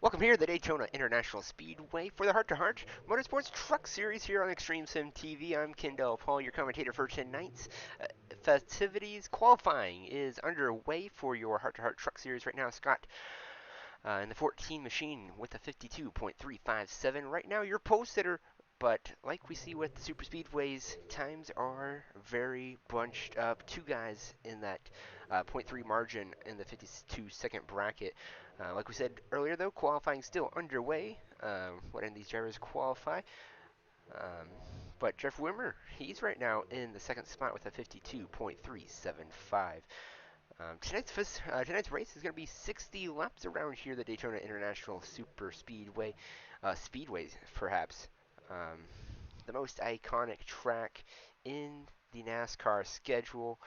Welcome here to the Daytona International Speedway for the Heart to Heart Motorsports Truck Series here on Extreme Sim TV. I'm Kendall Paul, your commentator for tonight's festivities. Qualifying is underway for your Heart to Heart Truck Series right now. Scott in the 14 machine with a 52.357. Right now, your pole sitter. But like we see with the super speedways, times are very bunched up. Two guys in that point 0.3 margin in the 52-second bracket. Like we said earlier, though, qualifying still underway. Letting these drivers qualify. Um, but Jeff Wimmer, he's right now in the second spot with a 52.375. Tonight's race is going to be 60 laps around here, the Daytona International Super Speedway, Speedways perhaps, um, the most iconic track in the NASCAR schedule.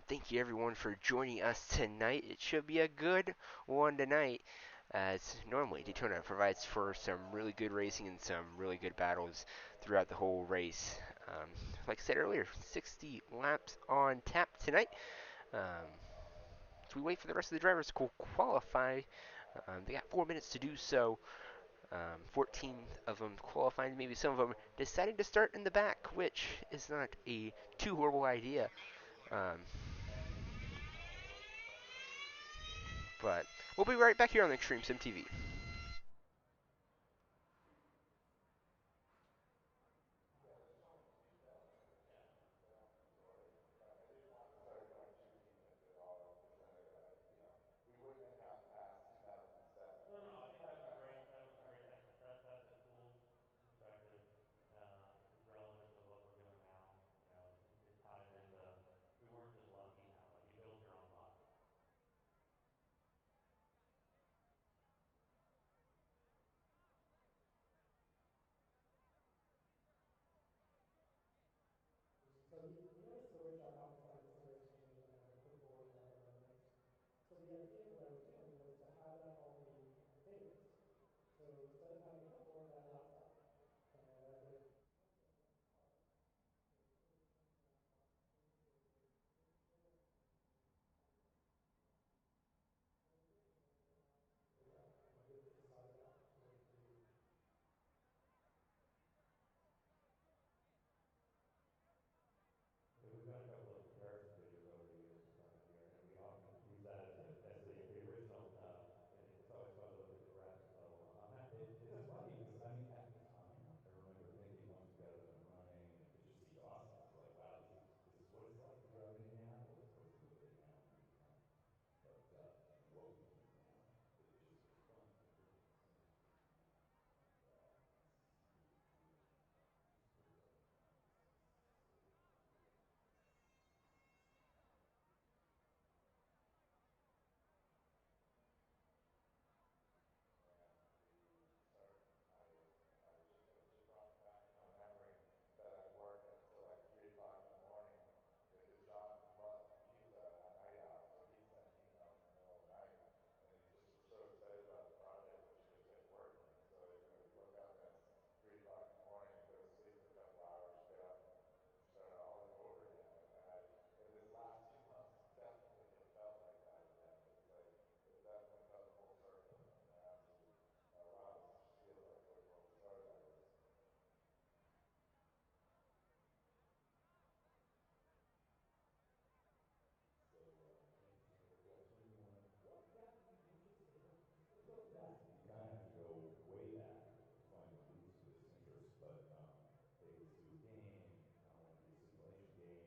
Thank you everyone for joining us tonight. It should be a good one tonight, as normally Daytona provides for some really good racing and some really good battles throughout the whole race. Um, like I said earlier, 60 laps on tap tonight. Um, so we wait for the rest of the drivers to qualify. They got 4 minutes to do so. 14 of them qualifying, maybe some of them deciding to start in the back, which is not a too horrible idea. Um, but we'll be right back here on Extreme Sim TV. No, no, I think that was a great segment. That's a cool perspective. It's relevant to what we're doing now. It ties into we weren't just lucky now. Like you built your own luck. So he had a switch up outside the steering chain and like a clipboard and like a resident. So the idea of what I was doing was to have that all be database. So instead of having a clipboard, I had a laptop, and I could plug in one part, and it would put it into the laptop in the database, insert it, and copy it. You know, and in doing this, it allowed me to get the size out to make it pretty easy. Yeah, we've done a couple of comparison videos over the years here, and we often use that as the original. And it's always fun to look at the graphics level on that. It's funny because I mean, at the time, I remember thinking once we got it up and running, and it just seemed awesome. I was like, wow, this is what it's like to drive in Indianapolis. Of course, we live in Indianapolis at the time, but what we do now, it just was fun to look at the scenery and see the green, just sort of sit and feel it. And we start. It just brought back to my memory that I'd work until like 3 o'clock in the morning because John he's a night owl, so he'd send emails in the middle of the night, and he just was so excited about the project that we could get working. So we'd look up and it's 3 o'clock in the morning, and go to sleep for a couple hours, get up and start all over again. And I, in this last 2 months, definitely have felt like that again. It's definitely come full circle, and I absolutely wow, this just feels like when we started all this. So anything else, Jim? You want to? Well, yeah, you should say that. Well, Yeah. you kind of have to go way back to find the roots of this interest, but hey, let's do a game. I want to do a simulation game.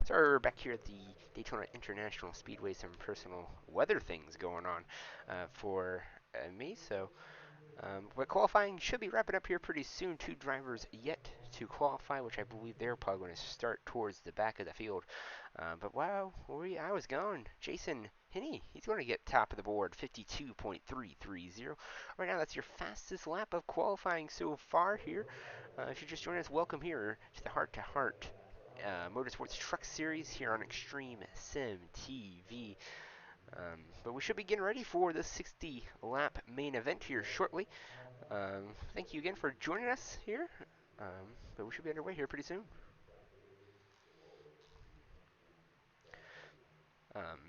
So we're back here at the Daytona International Speedway. Some personal weather things going on for me. But qualifying should be wrapping up here pretty soon. Two drivers yet to qualify, which I believe they're probably going to start towards the back of the field. But wow, I was gone. Jason Hinney, he's going to get top of the board, 52.330. Right now, that's your fastest lap of qualifying so far here. If you're just joining us, welcome here to the Heart to Heart Motorsports Truck Series here on Extreme Sim TV. But we should be getting ready for the 60 lap main event here shortly. Thank you again for joining us here. But we should be underway here pretty soon.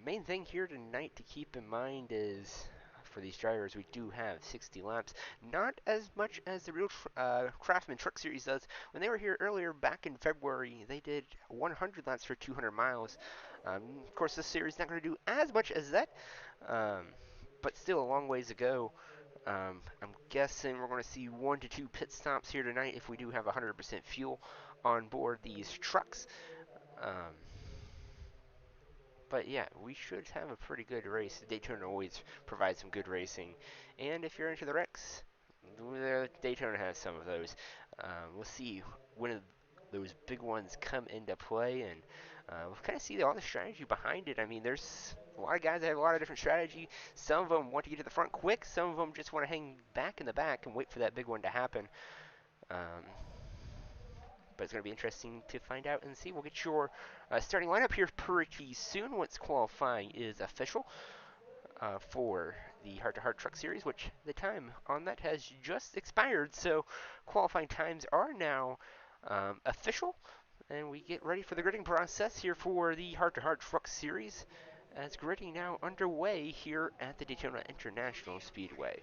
Main thing here tonight to keep in mind is for these drivers. We do have 60 laps, not as much as the real Craftsman Truck Series does. When they were here earlier back in February, they did 100 laps for 200 miles. Of course, this series is not going to do as much as that, um, but still a long ways to go. I'm guessing we're going to see 1 to 2 pit stops here tonight if we do have 100% fuel on board these trucks. Um, but yeah, we should have a pretty good race. Daytona always provides some good racing. And if you're into the wrecks, Daytona has some of those. We'll see when those big ones come into play, and we'll kind of see all the strategy behind it. I mean, there's a lot of guys that have a lot of different strategy. Some of them want to get to the front quick. Some of them just want to hang back in the back and wait for that big one to happen. Um, but it's going to be interesting to find out and see. We'll get your starting lineup here pretty soon once qualifying is official for the Heart-to-Heart Truck Series, which the time on that has just expired. So qualifying times are now official, and we get ready for the gridding process here for the Heart-to-Heart Truck Series, as gridding now underway here at the Daytona International Speedway.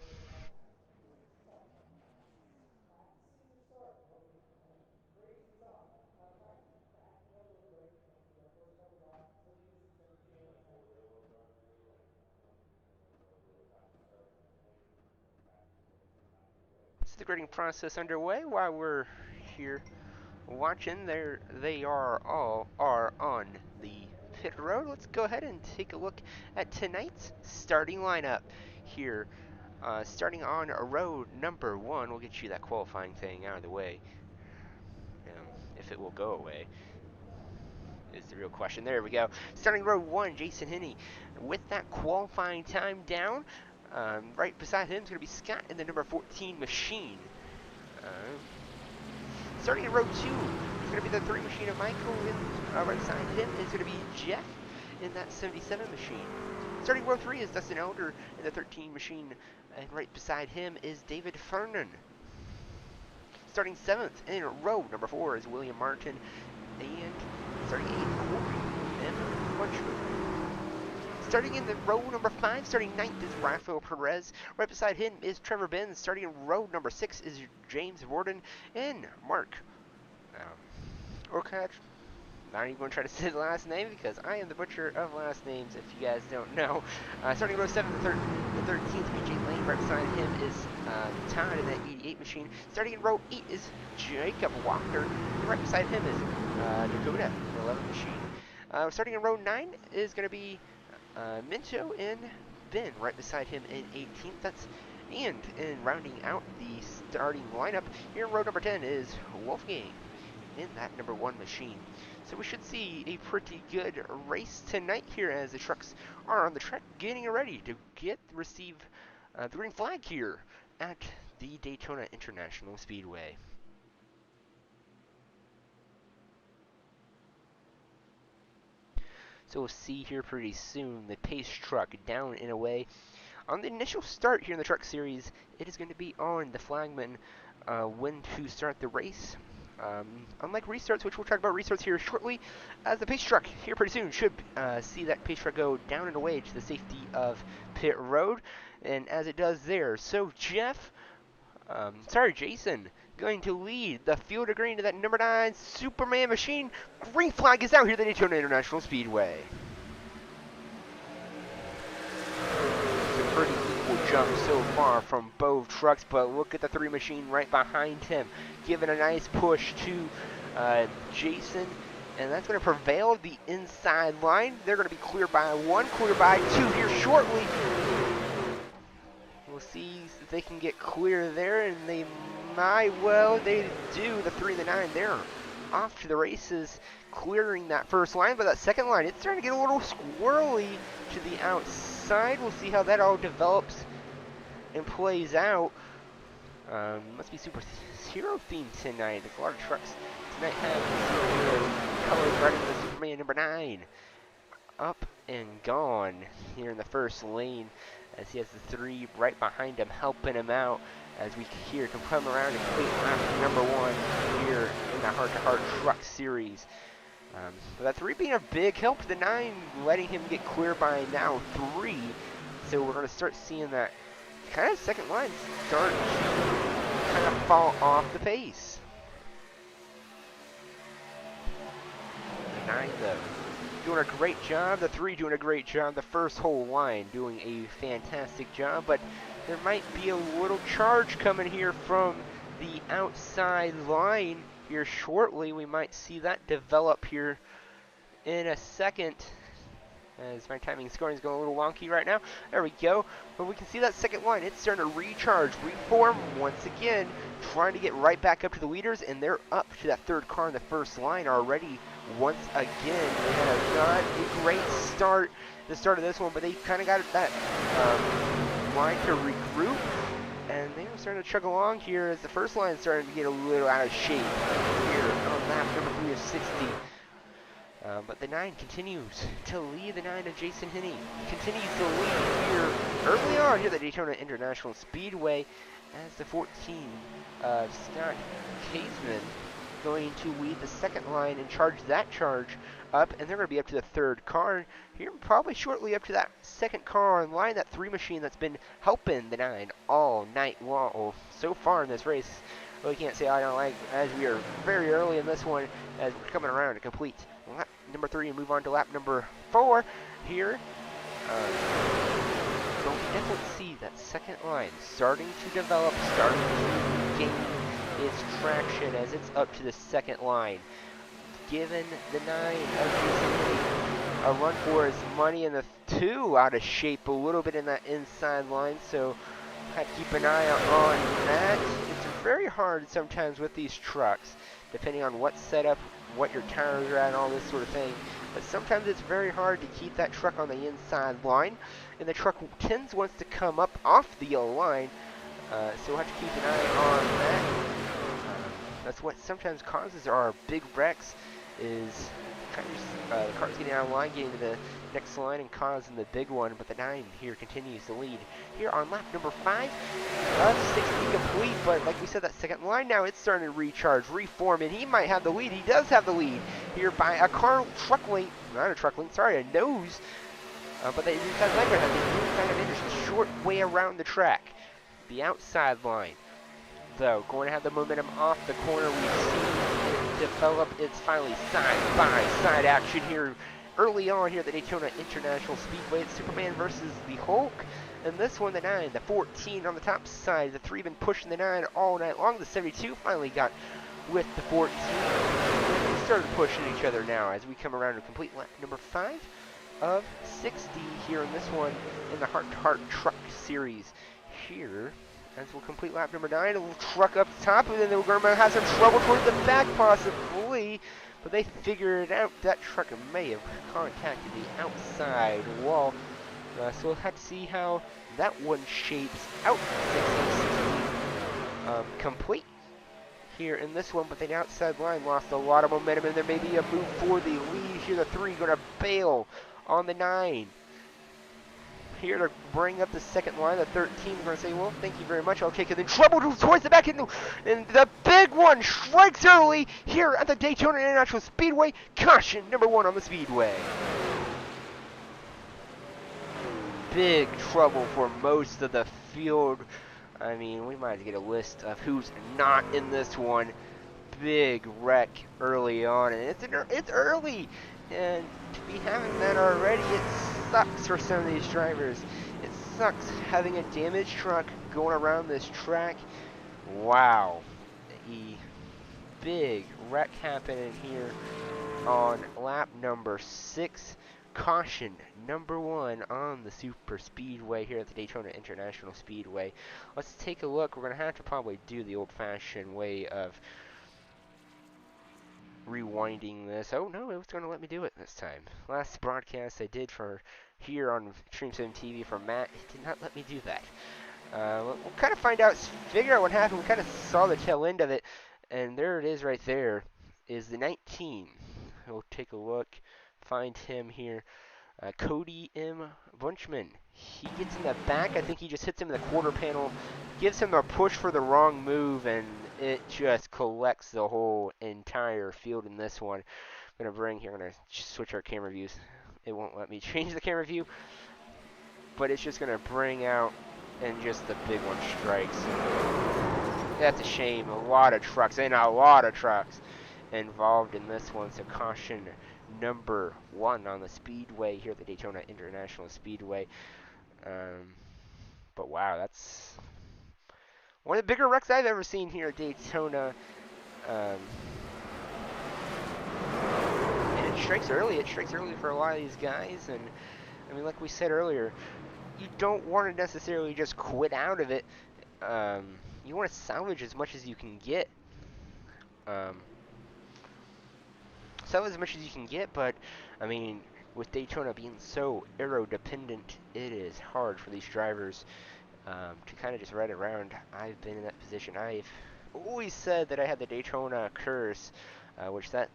Is the gridding process underway while we're here watching? They are all are on the pit road. Let's go ahead and take a look at tonight's starting lineup here. Starting on road number 1, we'll get you that qualifying thing out of the way. If it will go away is the real question. There we go. Starting row 1, Jason Hinney with that qualifying time down. Right beside him is going to be Scott in the number 14 machine. Starting in row 2 is going to be the 3 machine of Michael, and right beside him is going to be Jeff in that 77 machine. Starting row 3 is Dustin Elder in the 13 machine, and right beside him is David Fernan. Starting 7th in row number 4 is William Martin, and starting 8th, Corey M. Munchman. Starting in the row number 5, starting 9th is Rafael Perez. Right beside him is Trevor Benz. Starting in row number 6 is James Warden and Mark Orkach. Not even going to try to say the last name because I am the butcher of last names if you guys don't know. Starting in row 7, the 13th, BJ Lane. Right beside him is Todd in that 88 machine. Starting in row 8 is Jacob Walker. And right beside him is Dakota in the 11 machine. Starting in row 9 is going to be Minto and Ben right beside him in 18th. And in rounding out the starting lineup, here in row number 10 is Wolfgang in that number 1 machine. So we should see a pretty good race tonight here as the trucks are on the track getting ready to receive the green flag here at the Daytona International Speedway. So we'll see here pretty soon the pace truck down and away. On the initial start here in the truck series, it is going to be on the flagman when to start the race. Unlike restarts, which we'll talk about restarts here shortly, as the pace truck here pretty soon should see that pace truck go down and away to the safety of pit road, and as it does there, so Jason, going to lead the field of green to that number 9 Superman machine. Green flag is out here at the Daytona International Speedway. Pretty equal jump so far from both trucks, but look at the 3 machine right behind him, giving a nice push to Jason, and that's going to prevail the inside line. They're going to be clear by 1, clear by 2 here shortly. We'll see if they can get clear there, and they might. Well, they do. The 3 and the 9, they're off to the races, clearing that first line, but that second line, it's starting to get a little squirrely to the outside. We'll see how that all develops and plays out. Must be Super Hero themed tonight. A lot of trucks tonight have superhero colors riding the Superman number 9. Up and gone here in the first lane as he has the 3 right behind him helping him out as we here can come around and complete lap number 1 here in the Heart-to-Heart Truck Series. But that 3 being a big help to the 9, letting him get clear by now 3. So we're going to start seeing that kind of second line start to kind of fall off the pace. The 9, though, doing a great job. The 3 doing a great job. The first whole line doing a fantastic job. But there might be a little charge coming here from the outside line here shortly. We might see that develop here in a second. As my timing scoring is going a little wonky right now. There we go. But we can see that second line. It's starting to recharge, reform once again, trying to get right back up to the leaders, and they're up to that third car in the first line already. Once again, they had not a great start, the start of this one, but they kind of got that line to regroup, and they were starting to chug along here as the first line started to get a little out of shape here on lap number 3 of 60. But the 9 continues to lead. The 9 of Jason Hinney continues to lead here early on here at the Daytona International Speedway as the 14 of Scott Caseman going to lead the second line and charge that charge up, and they're going to be up to the third car here, probably shortly up to that second car on line, that 3 machine that's been helping the 9 all night long. Well, so far in this race, really can't say I don't like, as we are very early in this one, as we're coming around to complete lap number 3 and move on to lap number 4 here. So we definitely see that second line starting to develop, starting to gain its traction as it's up to the second line. Giving the 9 a run for his money, and the 2 out of shape a little bit in that inside line, so have to keep an eye out on that. It's very hard sometimes with these trucks, depending on what setup, what your tires are at, and all this sort of thing. But sometimes it's very hard to keep that truck on the inside line, and the truck wants to come up off the yellow line, so we'll have to keep an eye on that. That's what sometimes causes our big wrecks, is kind of the cars getting out of line, getting to the next line and causing the big one. But the 9 here continues to lead here on lap number 5 of 60 complete. But like we said, that second line now, it's starting to recharge, reform, and he might have the lead. He does have the lead here by a truck length, not a truck length, sorry, a nose. But the inside line has the inside of Anderson, short way around the track. The outside line, though, going to have the momentum off the corner. We've seen it develop. It's finally side-by-side action here early on here at the Daytona International Speedway. It's Superman versus the Hulk. And this one, the 9, the 14 on the top side. The 3 been pushing the 9 all night long. The 72 finally got with the 14. They started pushing each other now as we come around to complete lap number 5 of 60 here in this one in the Heart-to-Heart Truck Series here. As we'll complete lap number 9, a little truck up top, and then we're going to have some trouble towards the back possibly, but they figured it out. That truck may have contacted the outside wall, so we'll have to see how that one shapes out. 60 complete here in this one, but the outside line lost a lot of momentum, and there may be a move for the lead here. The 3 going to bail on the 9. Here to bring up the second line. The 13 is going to say, well, thank you very much, I'll take it. Then trouble towards the back, and the big one strikes early here at the Daytona International Speedway. Caution, number 1 on the speedway. Big trouble for most of the field. I mean, we might get a list of who's not in this one. Big wreck early on, and it's early, and to be having that already, it sucks for some of these drivers. It sucks having a damaged truck going around this track. Wow, a big wreck happening here on lap number 6. Caution number 1 on the super speedway here at the Daytona International Speedway. Let's take a look. We're going to have to probably do the old-fashioned way of rewinding this. Oh no, it was going to let me do it this time. Last broadcast I did for here on Stream 7 TV for Matt, it did not let me do that. We'll kind of find out, figure out what happened. We kind of saw the tail end of it, and there it is right there, is the 19. We'll take a look, find him here. Cody M. Bunchman. He gets in the back. I think he just hits him in the quarter panel, gives him a push for the wrong move, and it just collects the whole entire field in this one. I'm going to switch our camera views. It won't let me change the camera view. but it's just going to bring out, and just the big one strikes. That's a shame. A lot of trucks, and a lot of trucks involved in this one. So caution number 1 on the speedway here at the Daytona International Speedway. Um, but wow, that's one of the bigger wrecks I've ever seen here at Daytona. Um, and it strikes early. It strikes early for a lot of these guys. And I mean, like we said earlier, you don't want to necessarily just quit out of it. You want to salvage as much as you can get. Um, Salvage as much as you can get, but I mean, with Daytona being so aero dependent, it is hard for these drivers to kind of just ride around. I've been in that position. I've always said that I had the Daytona curse, which that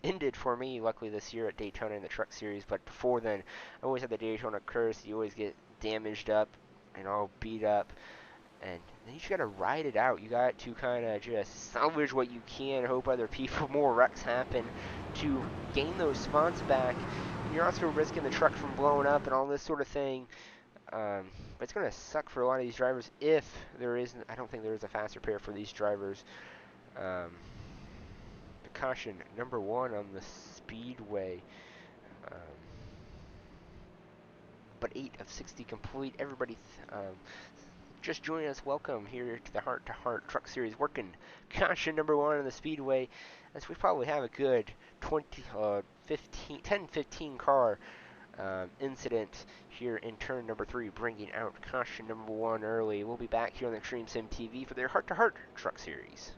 ended for me, luckily, this year at Daytona in the Truck Series. But before then, I always had the Daytona curse. You always get damaged up and all beat up. And then you just gotta ride it out. You got to kind of just salvage what you can, hope other people, more wrecks happen to gain those spots back. And you're also risking the truck from blowing up and all this sort of thing. But it's going to suck for a lot of these drivers if there isn't. I don't think there is a faster pair for these drivers. Um, the caution number 1 on the speedway. Um, but 8 of 60 complete. Everybody just joining us, welcome here to the Heart to Heart Truck Series. Working caution number 1 on the speedway, as we probably have a good 10-15 car incident here in turn number 3, bringing out caution number 1 early. We'll be back here on the Extreme Sim TV for their Heart to Heart Truck Series.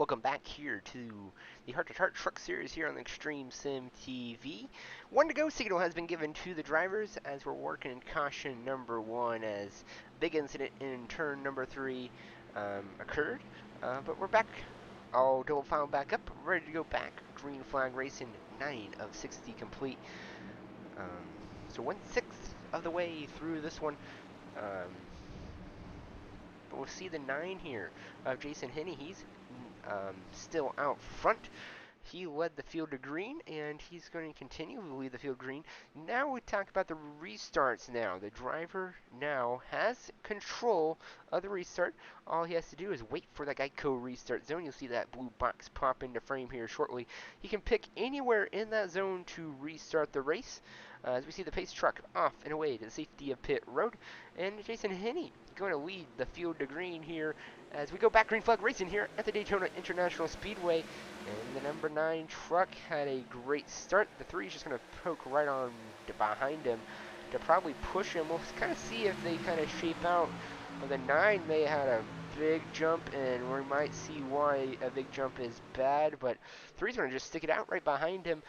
Welcome back here to the Heart to Heart Truck Series here on the Extreme Sim TV. 1 to go signal has been given to the drivers as we're working in caution number 1 as big incident in turn number 3 occurred. But we're back. All double file back up, ready to go back. Green flag racing, 9 of 60 complete. Um, so 1/6 of the way through this one. Um, but we'll see the 9 here of Jason Henney. He's still out front. He led the field to green, and he's going to continue to lead the field green. Now we talk about the restarts now. The driver now has control of the restart. All he has to do is wait for the Geico restart zone. You'll see that blue box pop into frame here shortly. He can pick anywhere in that zone to restart the race. As we see the pace truck off and away to the safety of pit road. And Jason Henney going to lead the field to green here as we go back green flag racing here at the Daytona International Speedway. And the number 9 truck had a great start. The 3 is just going to poke right on behind him to probably push him. We'll kind of see if they kind of shape out. Well, the 9 may have had a big jump, and we might see why a big jump is bad, but 3 is going to just stick it out right behind him.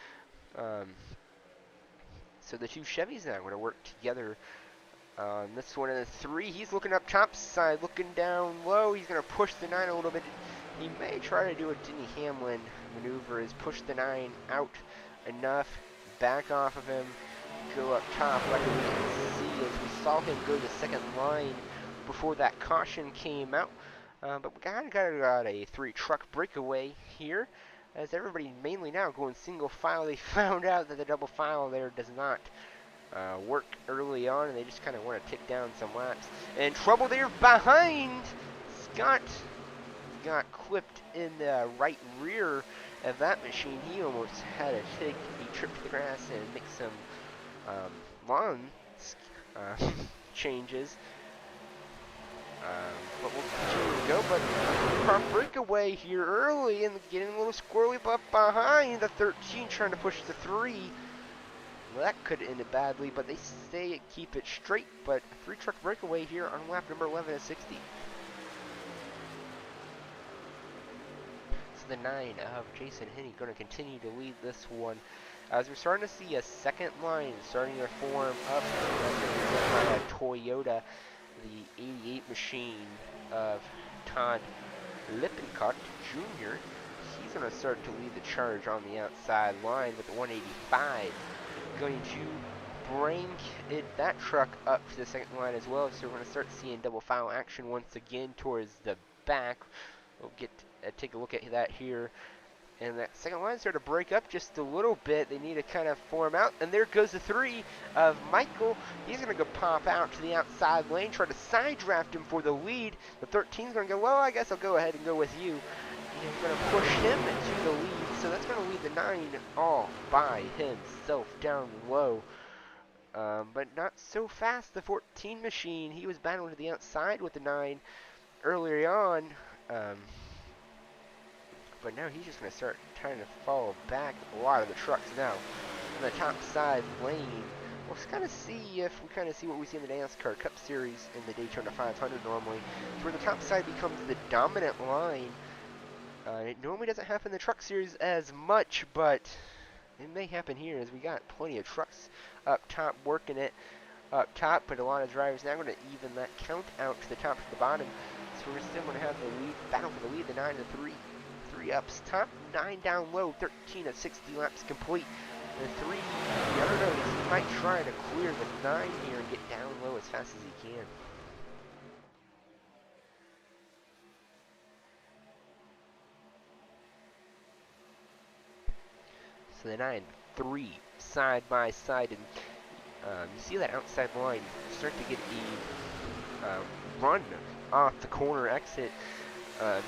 So the 2 Chevys now are going to work together This one in the 3, he's looking up top side, looking down low. He's going to push the 9 a little bit. He may try to do a Denny Hamlin maneuver, is push the 9 out enough, back off of him, go up top like we can see as we saw him go to the second line before that caution came out. But we kind of got a 3 truck breakaway here, as everybody mainly now going single file. They found out that the double file there does not work early on, and they just kind of want to tick down some laps. And trouble there behind! Scott got clipped in the right rear of that machine. He almost had to take a trip to the grass and make some lawn changes. But we'll continue to go. But car breakaway here early and getting a little squirrely, but behind the 13 trying to push the 3. Well, that could have ended badly, but they say keep it straight. But a 3 truck breakaway here on lap number 11 at 60. So the 9 of Jason Henney going to continue to lead this one. As we're starting to see a second line starting to form up. That's by a Toyota, the 88 machine of Todd Lippincott Jr. He's going to start to lead the charge on the outside line with the 185. Going to bring that truck up to the second line as well. So we're going to start seeing double file action once again towards the back. We'll get take a look at that here. And that second line started to break up just a little bit. They need to kind of form out. And there goes the 3 of Michael. He's going to go pop out to the outside lane, try to side draft him for the lead. The 13's going to go, well, I guess I'll go ahead and go with you. He's going to push him into the lead. So that's going to lead the 9 all by himself down low. But not so fast. The 14 machine, he was battling to the outside with the 9 earlier on. But now he's just going to start trying to fall back with a lot of the trucks now. On the top side lane, we'll kind of see if we kind of see what we see in the NASCAR Cup Series in the Daytona 500 normally. It's where the top side becomes the dominant line. It normally doesn't happen in the Truck Series as much, but it may happen here as we got plenty of trucks up top working it up top, but a lot of drivers now going to even that count out to the top to the bottom. So we're still going to have the lead battle for the lead, the 9 and 3. 3 ups top, 9 down low, 13 of 60 laps complete. The 3, I don't know, he might try to clear the 9 here and get down low as fast as he can. So the 9, 3, side by side, and you see that outside line start to get a run off the corner exit.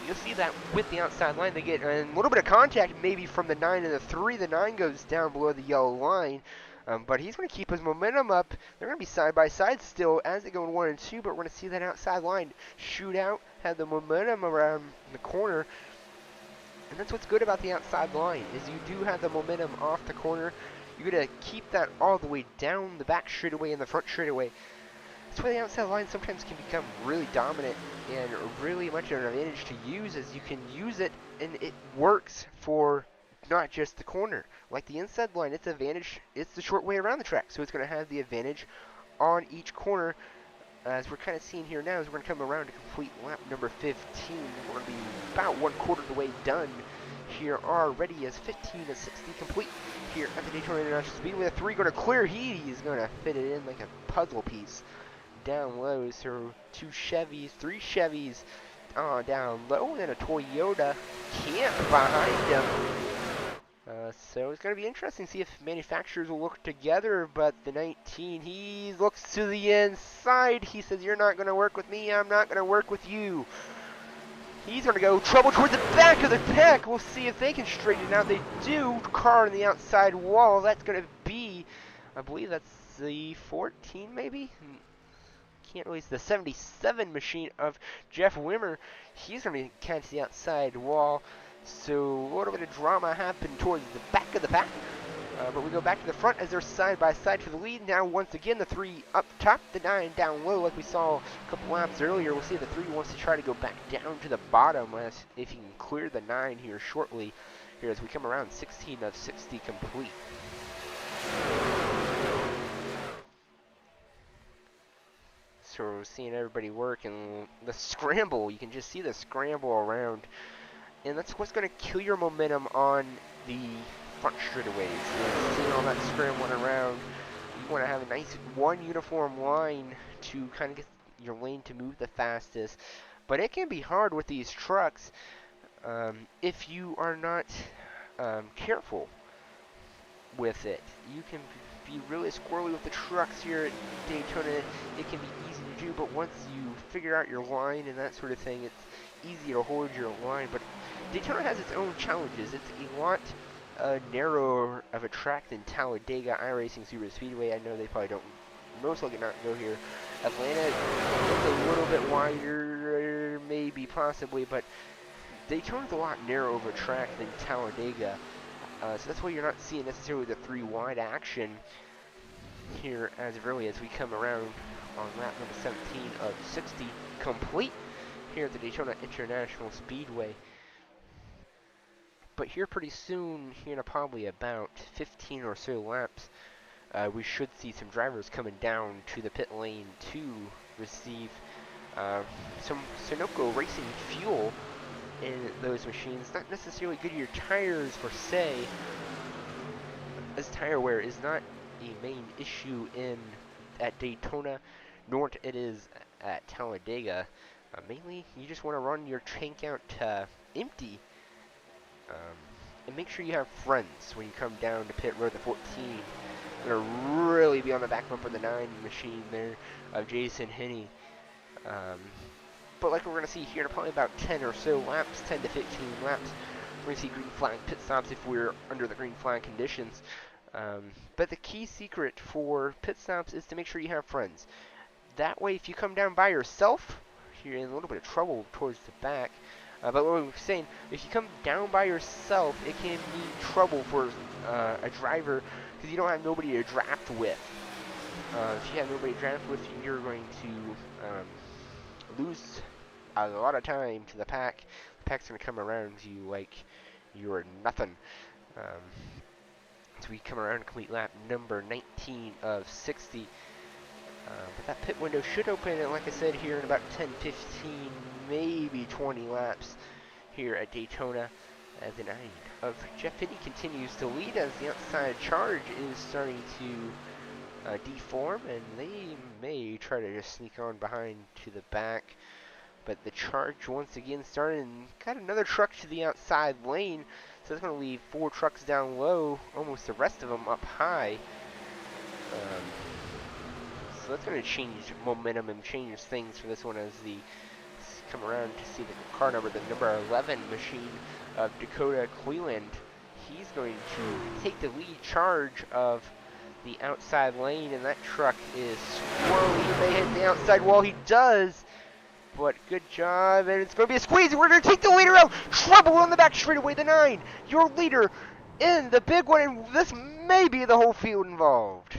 You'll see that with the outside line, they get a little bit of contact maybe from the 9 and the 3. The 9 goes down below the yellow line, but he's going to keep his momentum up. They're going to be side by side still as they go in 1 and 2, but we're going to see that outside line shoot out, have the momentum around the corner. And that's what's good about the outside line, is you do have the momentum off the corner. You're going to keep that all the way down the back straightaway and the front straightaway. That's why the outside line sometimes can become really dominant and really much of an advantage to use, as you can use it and it works for not just the corner. Like the inside line, its advantage, it's the short way around the track, so it's going to have the advantage on each corner. As we're kind of seeing here now, as we're going to come around to complete lap number 15. We're going to be about 1/4 of the way done here already, as 15 of 60 complete here at the Daytona International Speedway. The 3 going to clear. He's going to fit it in like a puzzle piece. Down low, so 2 Chevys, 3 Chevys down low, and then a Toyota camp behind him. So it's going to be interesting to see if manufacturers will look together, but the 19, he looks to the inside. He says, you're not going to work with me, I'm not going to work with you. He's going to go trouble towards the back of the pack. We'll see if they can straighten it out. They do. Car on the outside wall. That's going to be, I believe that's the 14 maybe? Can't release the 77 machine of Jeff Wimmer. He's going to be catch the outside wall. So a little bit of drama happened towards the back of the pack. But we go back to the front as they're side by side for the lead. Now once again the 3 up top, the 9 down low like we saw a couple laps earlier. We'll see the 3 wants to try to go back down to the bottom as if he can clear the 9 here shortly. Here as we come around 16 of 60 complete. So seeing everybody work and the scramble, you can just see the scramble around, and that's what's going to kill your momentum on the front straightaways. Seeing all that scrambling around, you want to have a nice one uniform line to kind of get your lane to move the fastest. But it can be hard with these trucks if you are not careful with it. You can be really squirrely with the trucks here at Daytona. It can be easy to do, but once you figure out your line and that sort of thing, it's easy to hold your line. But Daytona has its own challenges. It's a lot narrower of a track than Talladega iRacing Super Speedway. I know they probably don't, most likely not go here. Atlanta is a little bit wider, maybe, possibly, but Daytona's a lot narrower of a track than Talladega. So that's why you're not seeing necessarily the three wide action here as early as we come around on lap number 17 of 60 complete here at the Daytona International Speedway. But here pretty soon, here in probably about 15 or so laps, we should see some drivers coming down to the pit lane to receive some Sunoco Racing fuel in those machines. Not necessarily Goodyear tires per se, as tire wear is not a main issue at Daytona, nor it is at Talladega. Mainly, you just want to run your tank out empty, and make sure you have friends when you come down to pit road. The 14 going to really be on the back bumper of the 9 machine there of Jason Henney. But like we're going to see here in probably about 10 or so laps, 10 to 15 laps, we're going to see green flag pit stops if we're under the green flag conditions. But the key secret for pit stops is to make sure you have friends. That way, if you come down by yourself, you're in a little bit of trouble towards the back. But what we were saying, if you come down by yourself, it can mean trouble for a driver because you don't have nobody to draft with. If you have nobody to draft with, you're going to lose a lot of time to the pack. The pack's going to come around you like you're nothing. So we come around and complete lap number 19 of 60. But that pit window should open, and like I said, here in about 10, 15, maybe 20 laps here at Daytona. As the 9 of Jeff Finney continues to lead as the outside charge is starting to deform, and they may try to just sneak on behind to the back. But the charge once again started and got another truck to the outside lane. So it's going to leave 4 trucks down low, almost the rest of them up high. So that's going to change momentum and change things for this one as the come around to see the car number, the number 11 machine of Dakota Cleland. He's going to take the lead charge of the outside lane, and that truck is squirrely. He may hit the outside wall. He does. But good job, and it's going to be a squeeze, and we're going to take the leader out. Trouble on the back straightaway, the 9. Your leader in the big one, and this may be the whole field involved.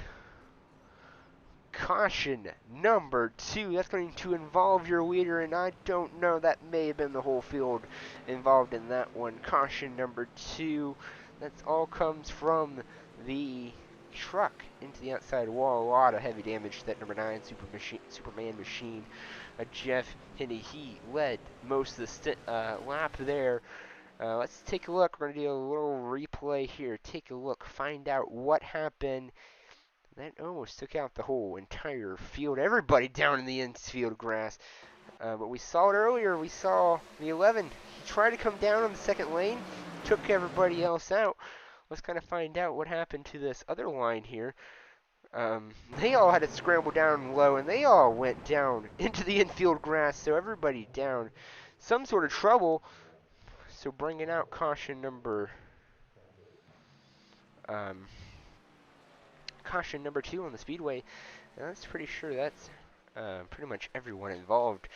Caution number 2. That's going to involve your leader, and I don't know. That may have been the whole field involved in that one. Caution number 2. That all comes from the truck into the outside wall. A lot of heavy damage to that number 9 Superman machine. Jeff Henney, he led most of the lap there. Let's take a look. We're going to do a little replay here. Take a look. Find out what happened. That almost took out the whole entire field. Everybody down in the infield grass. But we saw it earlier. We saw the 11. He tried to come down on the second lane. Took everybody else out. Let's kind of find out what happened to this other line here. They all had to scramble down low, and they all went down into the infield grass. So everybody down. Some sort of trouble. So bringing out caution number... caution number 2 on the speedway. And that's pretty sure that's pretty much everyone involved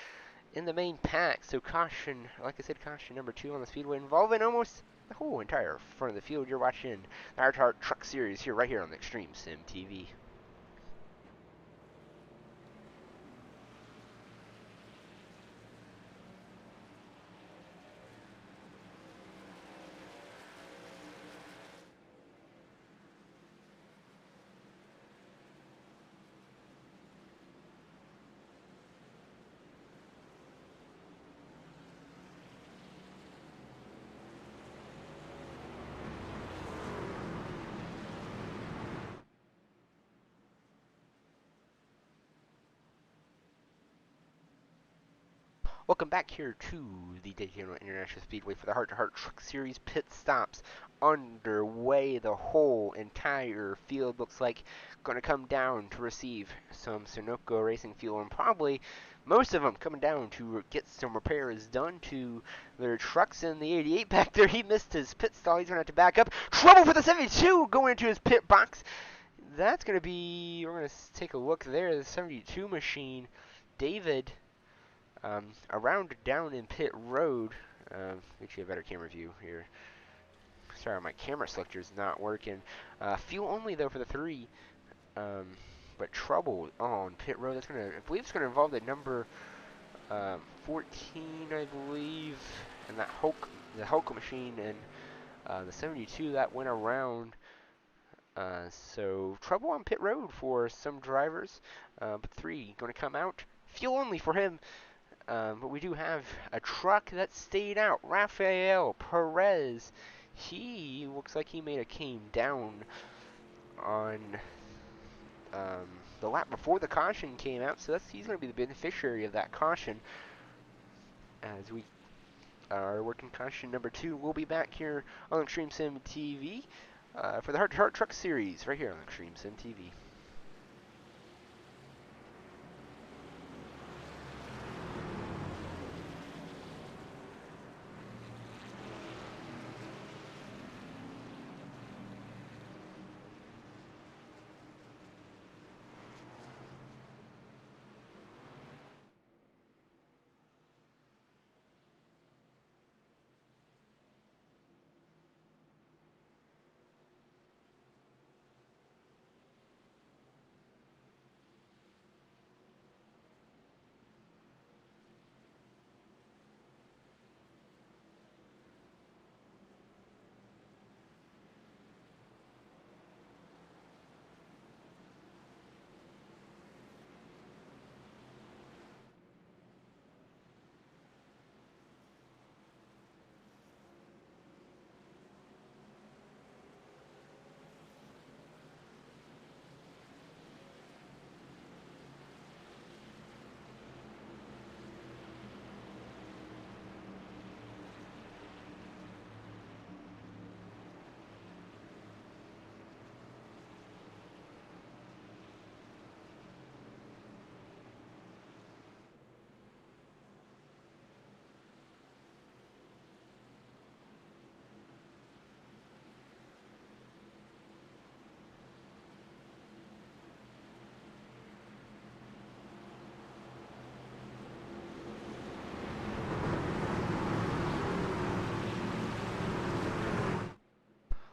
in the main pack. So caution, like I said, caution number 2 on the speedway, involving almost the whole entire front of the field. You're watching the Hard Truck Series here, right here on the Extreme Sim TV. Welcome back here to the Daytona International Speedway for the Heart to Heart Truck Series pit stops underway. The whole entire field looks like going to come down to receive some Sunoco racing fuel, and probably most of them coming down to get some repairs done to their trucks. In the 88 back there, he missed his pit stall. He's going to have to back up. Trouble for the 72 going into his pit box. That's going to be, we're going to take a look there, the 72 machine. David around down in pit road. Get you a better camera view here. Sorry, my camera selector is not working. Fuel only though for the 3. But trouble on pit road. That's gonna, I believe it's gonna involve the number 14, I believe, and that the Hulk machine, and the 72 that went around. So trouble on pit road for some drivers. But 3 going to come out. Fuel only for him. But we do have a truck that stayed out. Rafael Perez. He looks like he came down on the lap before the caution came out, so he's going to be the beneficiary of that caution. As we are working caution number 2, we'll be back here on Extreme Sim TV for the Heart to Heart Truck Series, right here on Extreme Sim TV.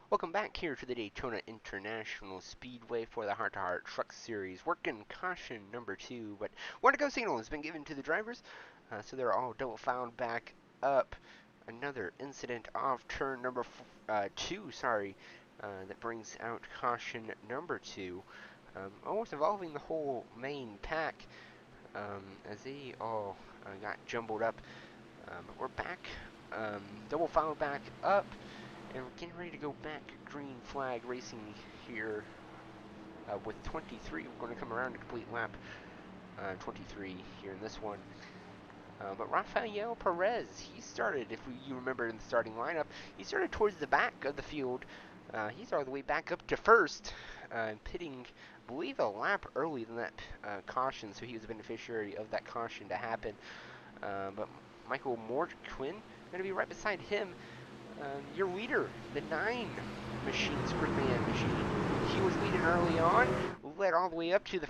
Welcome back here to the Daytona International Speedway for the Heart to Heart Truck Series. Working caution number 2, but one to go signal has been given to the drivers, so they're all double fouled back up. Another incident off turn number 2, that brings out caution number 2, almost involving the whole main pack, as they all got jumbled up. But we're back, double fouled back up. And we're getting ready to go back green flag racing here with 23. We're going to come around to complete lap 23 here in this one. But Rafael Perez, he started, if you remember in the starting lineup, he started towards the back of the field. He's all the way back up to first, pitting, I believe, a lap early than that caution, so he was a beneficiary of that caution to happen. But Michael Mortquin going to be right beside him. Your leader, the 9 machine, Screwman machine. He was leading early on, led all the way up to the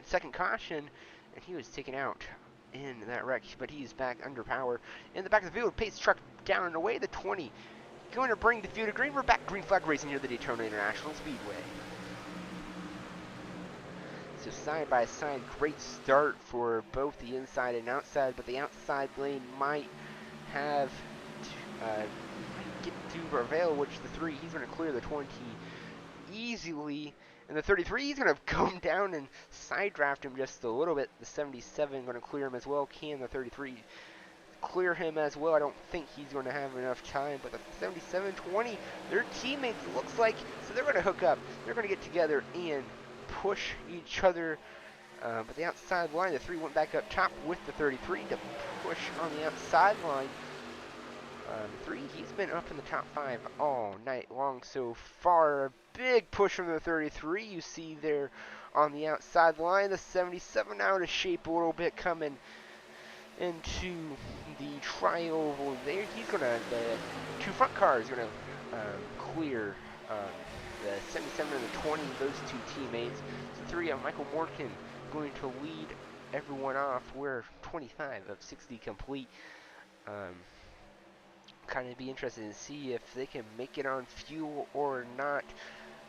second caution, and he was taken out in that wreck, but he's back under power. In the back of the field, pace truck down and away, the 20. Going to bring the field to green. We're back green flag racing here at the Daytona International Speedway. So side by side, great start for both the inside and outside, but the outside lane might have get to Ravel, which the 3, he's going to clear the 20 easily. And the 33, he's going to come down and side draft him just a little bit. The 77 going to clear him as well. Can the 33 clear him as well? I don't think he's going to have enough time. But the 77, 20, their teammates, looks like, so they're going to hook up. They're going to get together and push each other But the outside line, the 3 went back up top with the 33 to push on the outside line. 3, he's been up in the top 5 all night long so far. A big push from the 33 you see there on the outside line. The 77 out of shape a little bit coming into the tri-oval there. He's gonna, the 2 front cars gonna clear the 77 and the 20, those 2 teammates. So 3 of Michael Morgan going to lead everyone off. We're 25 of 60 complete. Kind of be interested to see if they can make it on fuel or not.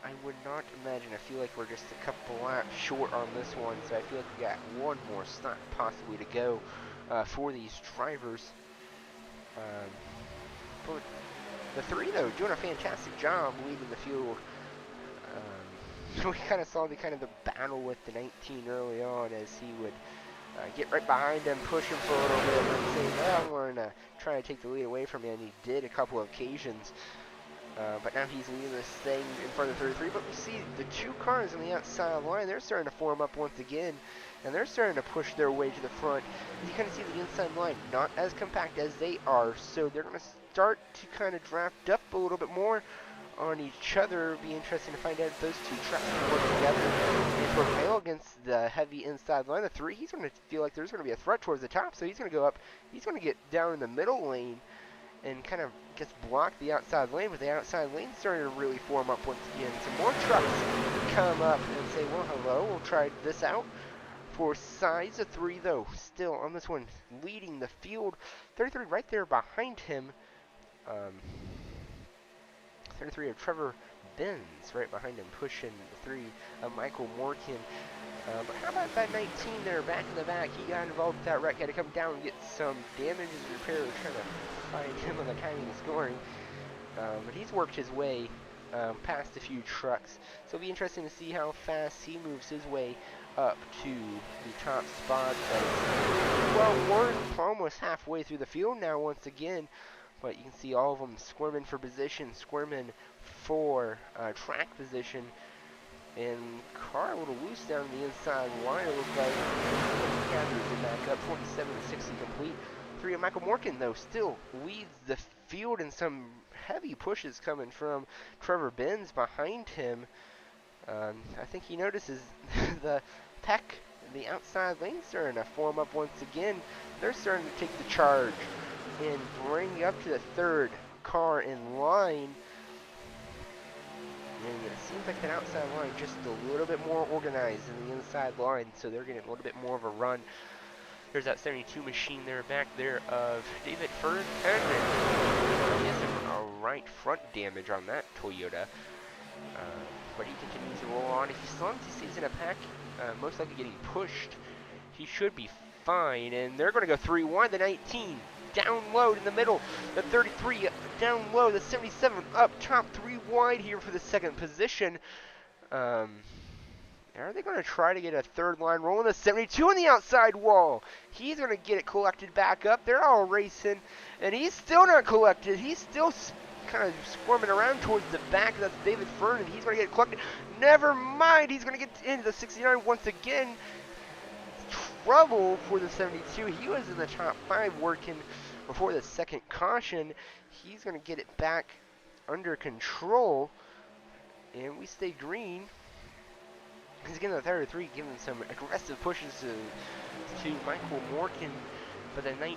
I would not imagine. I feel like we're just a couple laps short on this one, so I feel like we got one more stop possibly to go for these drivers. But the 3 though doing a fantastic job leading the field. So we kind of saw the battle with the 19 early on as he would get right behind him, push him for a little bit, and say, well, I'm going to try to take the lead away from me, and he did a couple of occasions. But now he's leading this thing in front of 33. But we see the 2 cars on the outside line, they're starting to form up once again, and they're starting to push their way to the front. As you kind of see the inside line, not as compact as they are, so they're going to start to kind of draft up a little bit more on each other. It'll be interesting to find out if those 2 trucks can work together and prevail against the heavy inside line. The 3, he's going to feel like there's going to be a threat towards the top, so he's going to go up. He's going to get down in the middle lane and kind of just block the outside lane, but the outside lane starting to really form up once again. Some more trucks come up and say, well, hello, we'll try this out. For size of 3, though, still on this one, leading the field. 33 right there behind him. 33 of Trevor Benz right behind him, pushing the 3 of Michael Morgan. But how about that 19 there, back in the back? He got involved with that wreck, had to come down and get some damages repaired, trying to find him on the timing and scoring. But he's worked his way past a few trucks, so it'll be interesting to see how fast he moves his way up to the top spot. Well, we're almost halfway through the field now once again. But you can see all of them squirming for position, squirming for track position. And car a little loose down the inside line, it looks like. Gathers it back up, 47 to 60 complete. 3 of Michael Morgan, though, still leads the field, and some heavy pushes coming from Trevor Benz behind him. I think he notices the Peck, the outside lane starting to form up once again. They're starting to take the charge and bring up to the 3rd car in line. And it seems like that outside line just a little bit more organized than the inside line, so they're getting a little bit more of a run. There's that 72 machine there back there of David Fern. He has some right front damage on that Toyota. But he continues to roll on. If he still stays in a pack, most likely getting pushed, he should be fine. And they're going to go 3 wide. The 19 down low in the middle. The 33 down low. The 77 up top. 3 wide here for the 2nd position. Are they going to try to get a 3rd line rolling? The 72 on the outside wall. He's going to get it collected back up. They're all racing, and he's still not collected. He's still kind of squirming around towards the back. That's David Fern, and he's going to get it collected. Never mind. He's going to get into the 69 once again. Trouble for the 72. He was in the top 5 working before the 2nd caution. He's going to get it back under control, and we stay green. He's getting the 33, giving some aggressive pushes to Michael Morgan, but the 19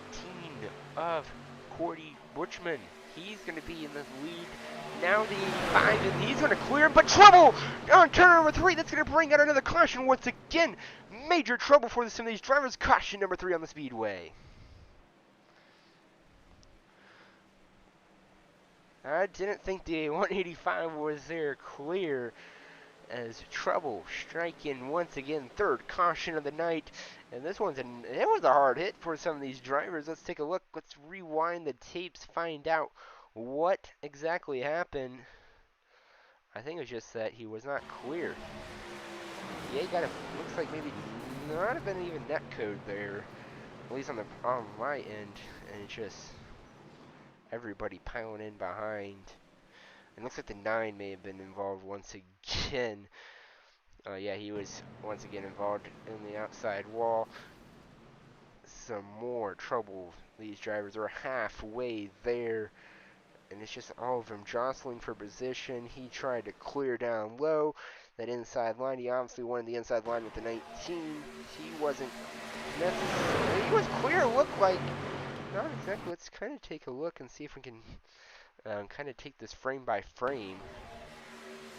of Cordy Butchman, he's going to be in the lead. Now the 5, and he's going to clear him, but trouble on turn number 3. That's going to bring out another caution once again. Major trouble for some of these drivers. Caution number 3 on the speedway. I didn't think the 185 was there clear, as trouble striking once again. 3rd caution of the night, and this one's it was a hard hit for some of these drivers. Let's take a look. Let's rewind the tapes, find out what exactly happened. I think it was just that he was not clear. Yeah, he got a, looks like maybe not have been even net code there, at least on my end, and it's just everybody piling in behind. It looks like the 9 may have been involved once again. Yeah, he was once again involved in the outside wall. Some more trouble. These drivers are halfway there, and it's just all of them jostling for position. He tried to clear down low that inside line. He obviously wanted the inside line with the 19. He wasn't necessarily. He was clear. Looked like not exactly. Let's kind of take a look and see if we can kind of take this frame by frame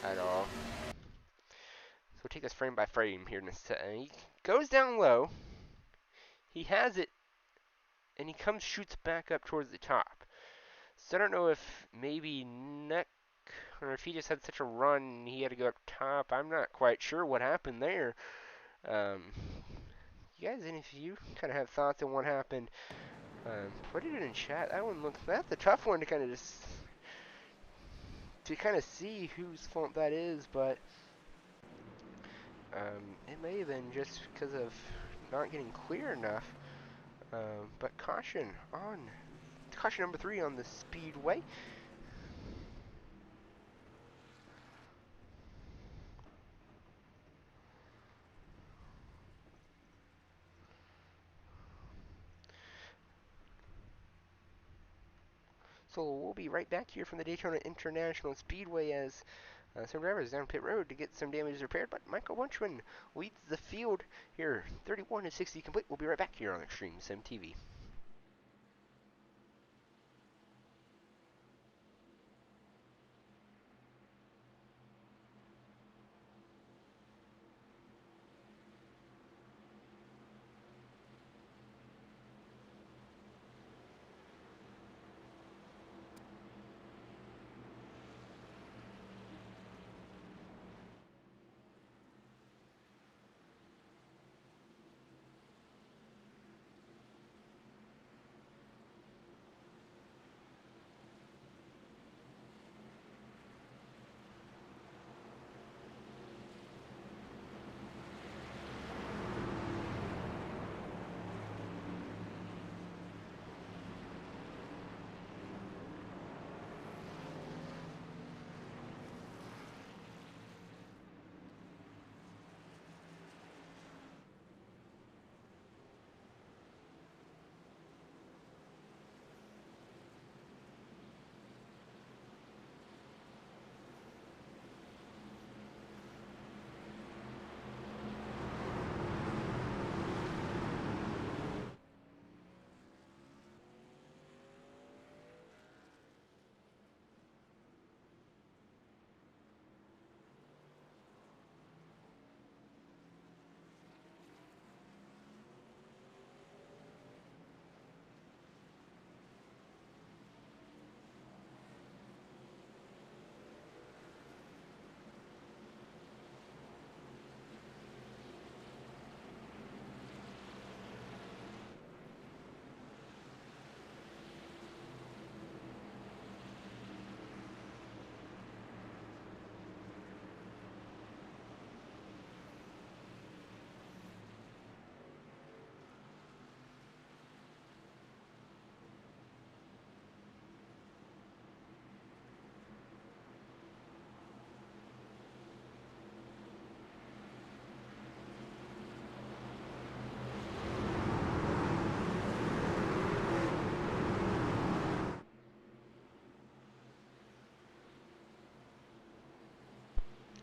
at all. So we'll take this frame by frame here in a second. He goes down low. He has it, and he shoots back up towards the top. So I don't know if maybe neck, or if he just had such a run he had to go up top. I'm not quite sure what happened there. Um, you guys, any of you kind of have thoughts on what happened? Put it in chat. That's a tough one to kind of just to kind of see whose fault that is, but it may have been just because of not getting clear enough. But caution number 3 on the speedway. So we'll be right back here from the Daytona International Speedway as some drivers down pit road to get some damage repaired. But Michael Wunschman leads the field here, 31 to 60 complete. We'll be right back here on Extreme Sim TV.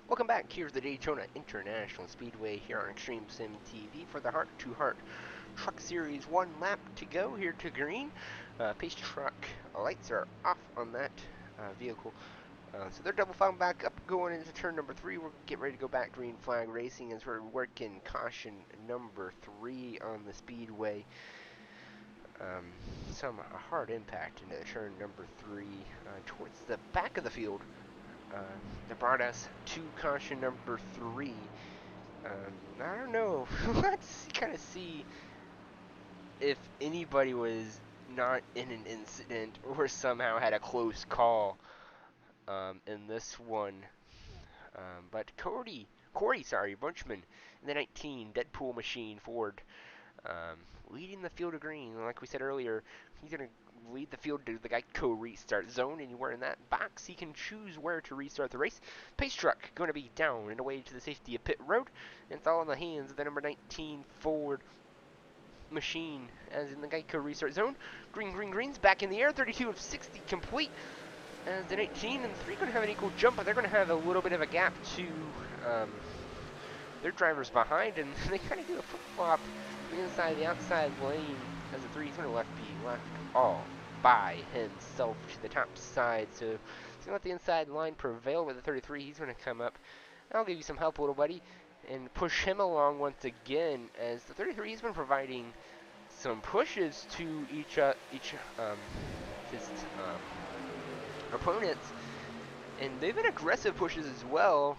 Welcome back. Here's the Daytona International Speedway here on Extreme Sim TV for the Heart to Heart Truck Series. 1 lap to go here to green. Pace truck lights are off on that vehicle. So they're double filing back up going into turn number 3. We're getting ready to go back green flag racing as we're working caution number 3 on the speedway. Some hard impact into turn number 3 towards the back of the field. That brought us to caution number 3. I don't know. Let's kind of see if anybody was not in an incident or somehow had a close call in this one. But Corey, Bunchman in the 19 Deadpool machine Ford, leading the field of green. Like we said earlier, he's gonna lead the field to the Geico restart zone. Anywhere in that box, he can choose where to restart the race. Pace truck going to be down and away to the safety of pit road. And it's all in the hands of the number 19 Ford machine as in the Geico restart zone. Green's back in the air. 32 of 60 complete. As the 19 and 3 going to have an equal jump, but they're going to have a little bit of a gap to their drivers behind, and they kind of do a flip-flop from the inside to the outside lane as the 3 is going to be left all by himself to the top side. So he's going to let the inside line prevail with the 33. He's going to come up. I'll give you some help, little buddy, and push him along once again as the 33 has been providing some pushes to each his opponents, and they've been aggressive pushes as well.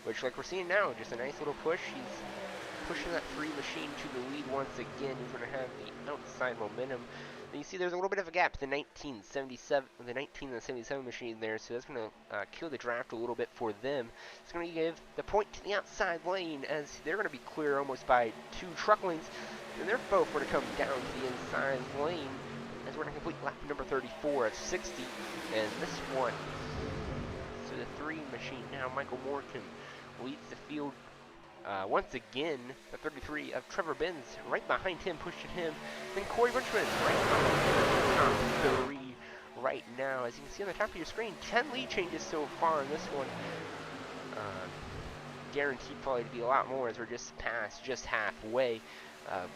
Which, like we're seeing now, just a nice little push. He's pushing that 3 machine to the lead once again. He's going to have the outside momentum. And you see there's a little bit of a gap, the 19 and the 77 machine there, so that's going to kill the draft a little bit for them. It's going to give the point to the outside lane as they're going to be clear almost by 2 truck lanes, and they're both going to come down to the inside lane as we're going to complete lap number 34 at 60, and this one, so the 3 machine now, Michael Morton leads the field once again. The 33 of Trevor Benz right behind him, pushing him. Then Corey Richmond right behind the top 3 right now. As you can see on the top of your screen, 10 lead changes so far in this one. Guaranteed probably to be a lot more as we're just past, just halfway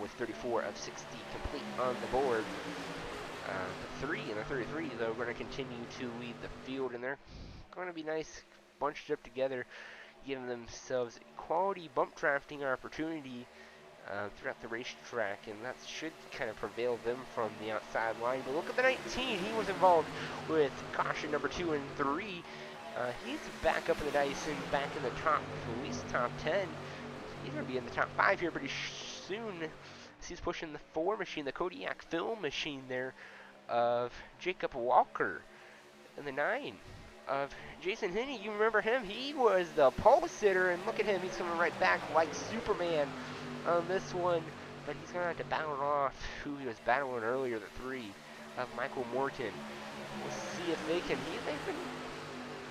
with 34 of 60 complete on the board. The 3 and the 33, though, are going to continue to lead the field, and they're going to be nice, bunched up together, giving themselves quality bump drafting opportunity throughout the racetrack, and that should kind of prevail them from the outside line. But look at the 19. He was involved with caution number 2 and 3. He's back up in the dice and back in the top, at least top 10. He's going to be in the top 5 here pretty soon. He's pushing the 4 machine, the Kodiak film machine there of Jacob Walker, and the 9 of Jason Henney. You remember him? He was the pole sitter, and look at him. He's coming right back like Superman on this one, but he's going to have to battle off who he was battling earlier, the 3 of Michael Morton. We'll see if they can. They've been,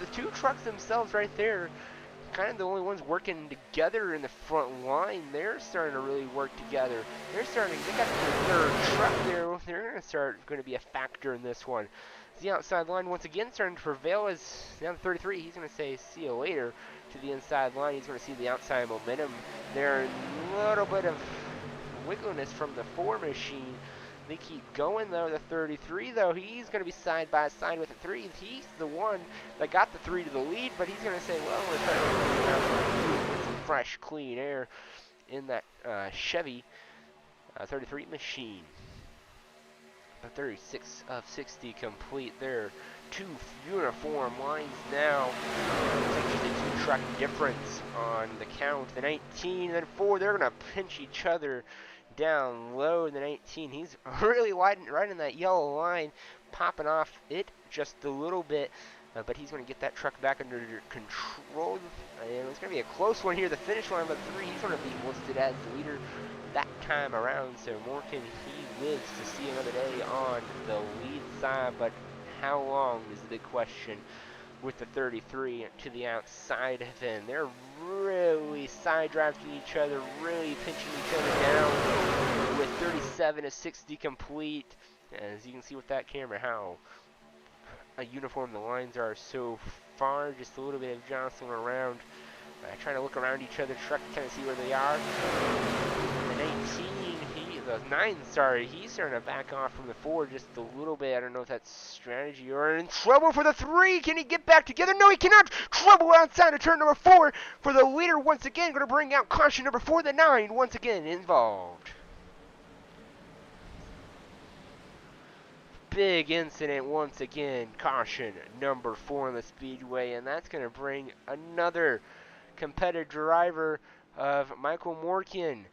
the 2 trucks themselves right there, kind of the only ones working together in the front line. They're starting to really work together. They got the 3rd truck there. They're going to be a factor in this one. The outside line once again starting to prevail as down to 33. He's going to say see you later to the inside line. He's going to see the outside momentum. There's a little bit of wiggliness from the 4 machine. They keep going though. The 33 though, he's going to be side by side with the 3. He's the one that got the 3 to the lead, but he's going to say, well, we're trying to get some fresh, clean air in that Chevy 33 machine. The 36 of 60 complete. There, 2 uniform lines now. It's actually the 2 truck difference on the count. The 19 and 4, they're going to pinch each other down low. The 19, he's really wide, right in that yellow line, popping off it just a little bit. But he's going to get that truck back under control. And it's going to be a close one here. The finish line, but 3, he's going to be listed as the leader that time around. So Morgan, he lives to see another day on the lead side. But how long is the big question with the 33 to the outside of him. They're really side drafting each other, really pinching each other down with 37 to 60 complete. As you can see with that camera, how uniform the lines are so far. Just a little bit of jostling around, trying to look around each other, trying to kind of see where they are. The 9, sorry, he's starting to back off from the 4 just a little bit. I don't know if that's strategy or in trouble for the 3. Can he get back together? No, he cannot. Trouble outside of turn number 4 for the leader once again. Going to bring out caution number 4. The 9 once again involved. Big incident once again. Caution number 4 on the speedway, and that's going to bring another competitive driver of Michael Morkin.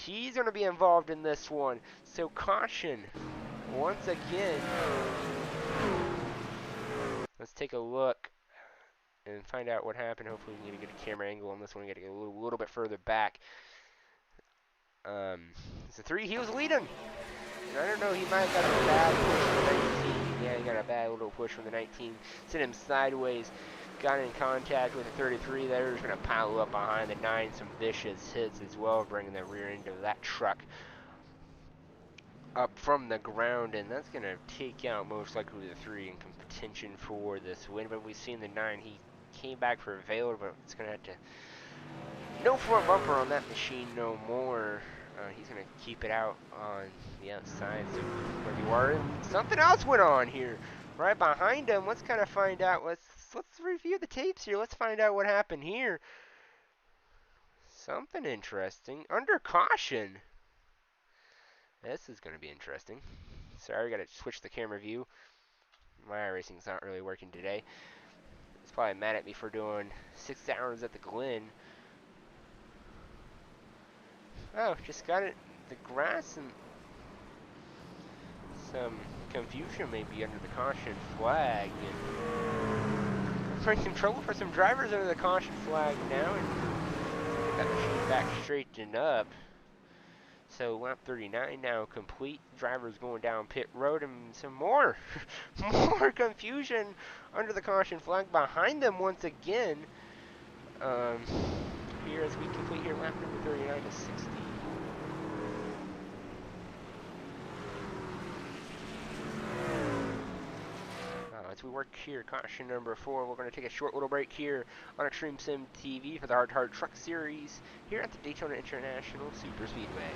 He's going to be involved in this one. So caution once again. Let's take a look and find out what happened. Hopefully we can get a camera angle on this one. We got to get a little bit further back. So 3, he was leading. I don't know. He might have got a bad push from the 19. Yeah, he got a bad little push from the 19. Sent him sideways. Got in contact with the 33 there. Just going to pile up behind the 9. Some vicious hits as well, bringing the rear end of that truck up from the ground, and that's going to take out most likely the 3 in contention for this win. But we've seen the 9. He came back for a Veiled, but it's going to have to. No front bumper on that machine no more. He's going to keep it out on the outside. So where you are, and something else went on here right behind him. Let's kind of find out. Let's review the tapes here. Let's find out what happened here. Something interesting. Under caution. This is going to be interesting. Sorry, got to switch the camera view. My iRacing's not really working today. It's probably mad at me for doing 6 hours at the Glen. Oh, just got it. The grass and some confusion maybe under the caution flag. And bring some trouble for some drivers under the caution flag now. And got the machine back straightened up. So lap 39 now complete. Drivers going down pit road and some more, more confusion under the caution flag behind them once again. Here as we complete here lap number 39 to 60. As we work here, caution number 4, we're going to take a short little break here on Extreme Sim TV for the Hard to Hard Truck Series here at the Daytona International Super Speedway.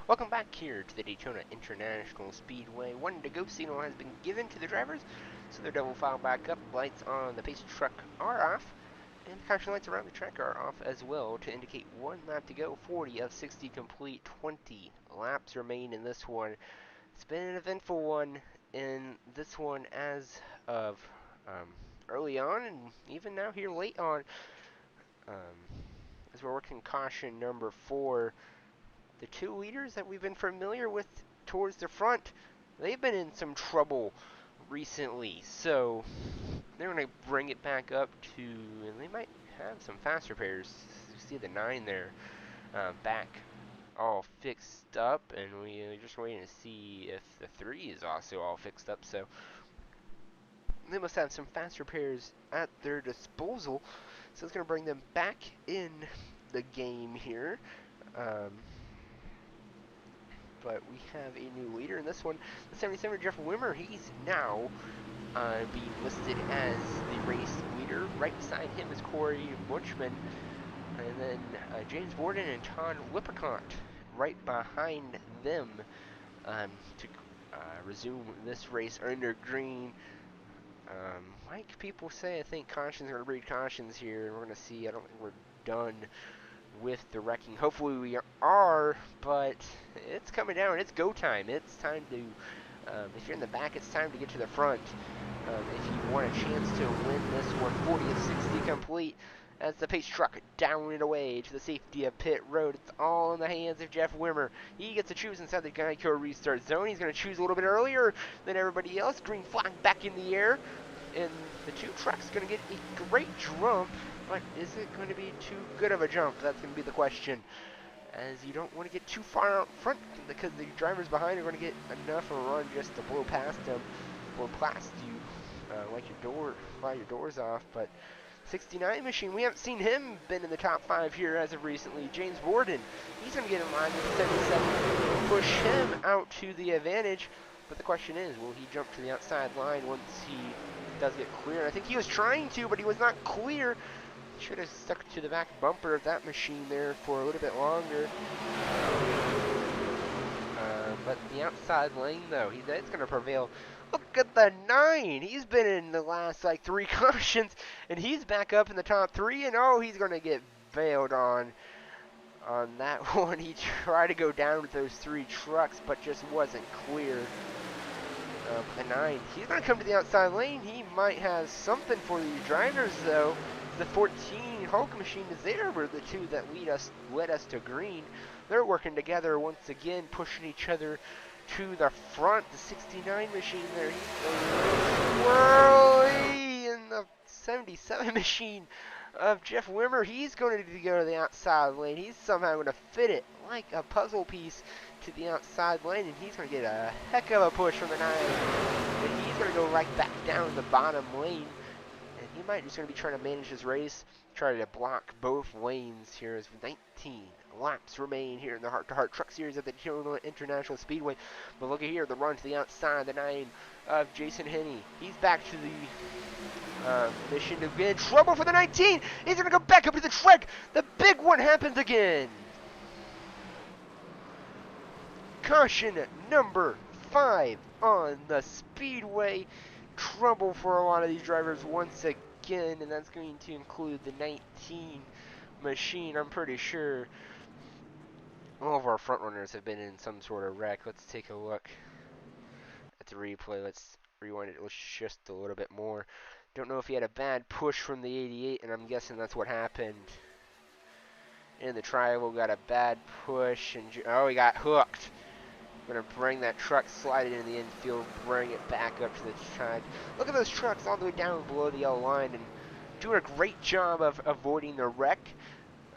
Welcome back here to the Daytona International Speedway. One to-go signal has been given to the drivers, so they're double file back up. Lights on the pace truck are off, and the caution lights around the track are off as well to indicate 1 lap to go. 40 of 60 complete, 20 laps remain in this one. It's been an eventful one in this one as of early on, and even now here late on. As we're working caution number 4. The 2 leaders that we've been familiar with towards the front, they've been in some trouble recently. So they're going to bring it back up to, and they might have some fast repairs. You see the 9 there back all fixed up, and we're just waiting to see if the 3 is also all fixed up. So they must have some fast repairs at their disposal. So it's going to bring them back in the game here. But we have a new leader in this one. The 77, Jeff Wimmer, he's now being listed as the race leader. Right beside him is Corey Bunchman. And then James Borden and Todd Lippercott right behind them to resume this race under green. Like people say, I think cautions are going to breed cautions here. We're going to see, I don't think we're done with the wrecking. Hopefully we are, but it's coming down. It's go time. It's time to, if you're in the back, it's time to get to the front. If you want a chance to win this one, 40 of 60 complete as the pace truck down and away to the safety of pit road. It's all in the hands of Jeff Wimmer. He gets to choose inside the Geico restart zone. He's going to choose a little bit earlier than everybody else. Green flag back in the air. And the two trucks going to get a great jump, but is it going to be too good of a jump? That's going to be the question, as you don't want to get too far out front because the drivers behind are going to get enough of a run just to blow past them or blast you like your door, fly your doors off. But 69 machine, we haven't seen him been in the top 5 here as of recently. James Borden, he's going to get in line with 77, push him out to the advantage. But the question is, will he jump to the outside line once he does get clear? I think he was trying to, but he was not clear. Should have stuck to the back bumper of that machine there for a little bit longer. But the outside lane, though, that's going to prevail. Look at the 9. He's been in the last, like, 3 cautions, and he's back up in the top 3, and oh, he's going to get bailed on that one. He tried to go down with those 3 trucks, but just wasn't clear. The 9, he's going to come to the outside lane. He might have something for these drivers, though. The 14 Hulk machine is there, were the 2 that led us to green. They're working together once again, pushing each other to the front. The 69 machine there, he's whirly in the 77 machine of Jeff Wimmer. He's going to go to the outside lane. He's somehow going to fit it like a puzzle piece to the outside lane, and he's going to get a heck of a push from the 9. And he's going to go right back down the bottom lane. And he might just going to be trying to manage his race, try to block both lanes here as 19 laps remain here in the Heart-to-Heart Truck Series at the Daytona International Speedway. But look at here, the run to the outside, the 9 of Jason Henney. He's back to the mission to get in trouble for the 19. He's going to go back up to the track. The big one happens again. Caution number 5 on the speedway. Trouble for a lot of these drivers once again, and that's going to include the 19 machine. I'm pretty sure all of our front runners have been in some sort of wreck. Let's take a look at the replay. Let's rewind it just a little bit more. Don't know if he had a bad push from the 88, and I'm guessing that's what happened. In the triangle, got a bad push, and oh, he got hooked. Going to bring that truck, slide it in the infield, bring it back up to the track. Look at those trucks all the way down below the yellow line and doing a great job of avoiding the wreck.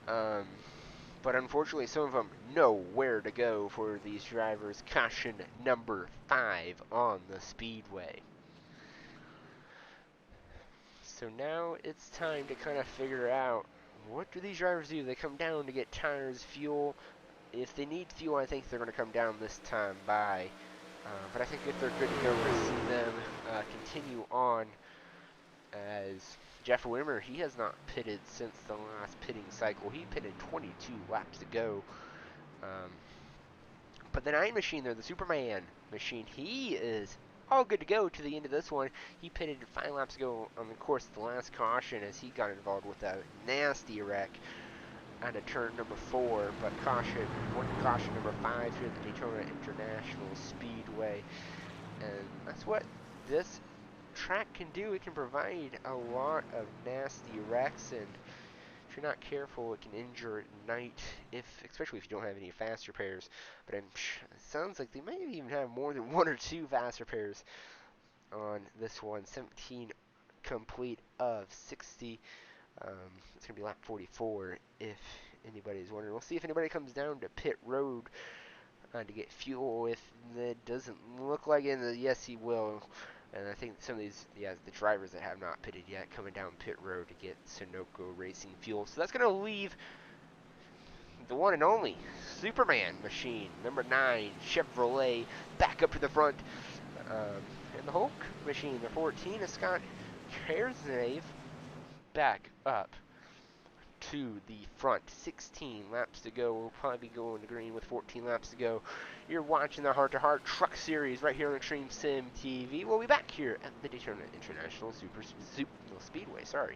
But unfortunately, some of them know where to go for these drivers. Caution number 5 on the speedway. So now it's time to kind of figure out, what do these drivers do? They come down to get tires, fuel. If they need fuel, I think they're going to come down this time by. But I think if they're good to go, we're going to see them continue on, as Jeff Wimmer, he has not pitted since the last pitting cycle. He pitted 22 laps ago. But the 9 machine there, the Superman machine, he is all good to go to the end of this one. He pitted 5 laps ago on the course of the last caution as he got involved with a nasty wreck on a turn number 4, but caution number 5 here at the Daytona International Speedway. And that's what this track can do. It can provide a lot of nasty wrecks, and if you're not careful, it can injure at night, especially if you don't have any fast repairs. But it sounds like they might even have more than 1 or 2 fast repairs on this one. 17 complete of 60. It's going to be lap 44 if anybody's wondering. We'll see if anybody comes down to pit road to get fuel. If it doesn't look like it, yes, he will. And I think some of these, the drivers that have not pitted yet coming down pit road to get Sunoco Racing fuel. So that's going to leave the one and only Superman machine, number 9, Chevrolet, back up to the front. And the Hulk machine, the 14, is Scott Kersnave, back up to the front. 16 laps to go. We'll probably be going to green with 14 laps to go. You're watching the Heart-to-Heart Truck Series right here on Extreme Sim TV. We'll be back here at the Daytona International Speedway. Sorry.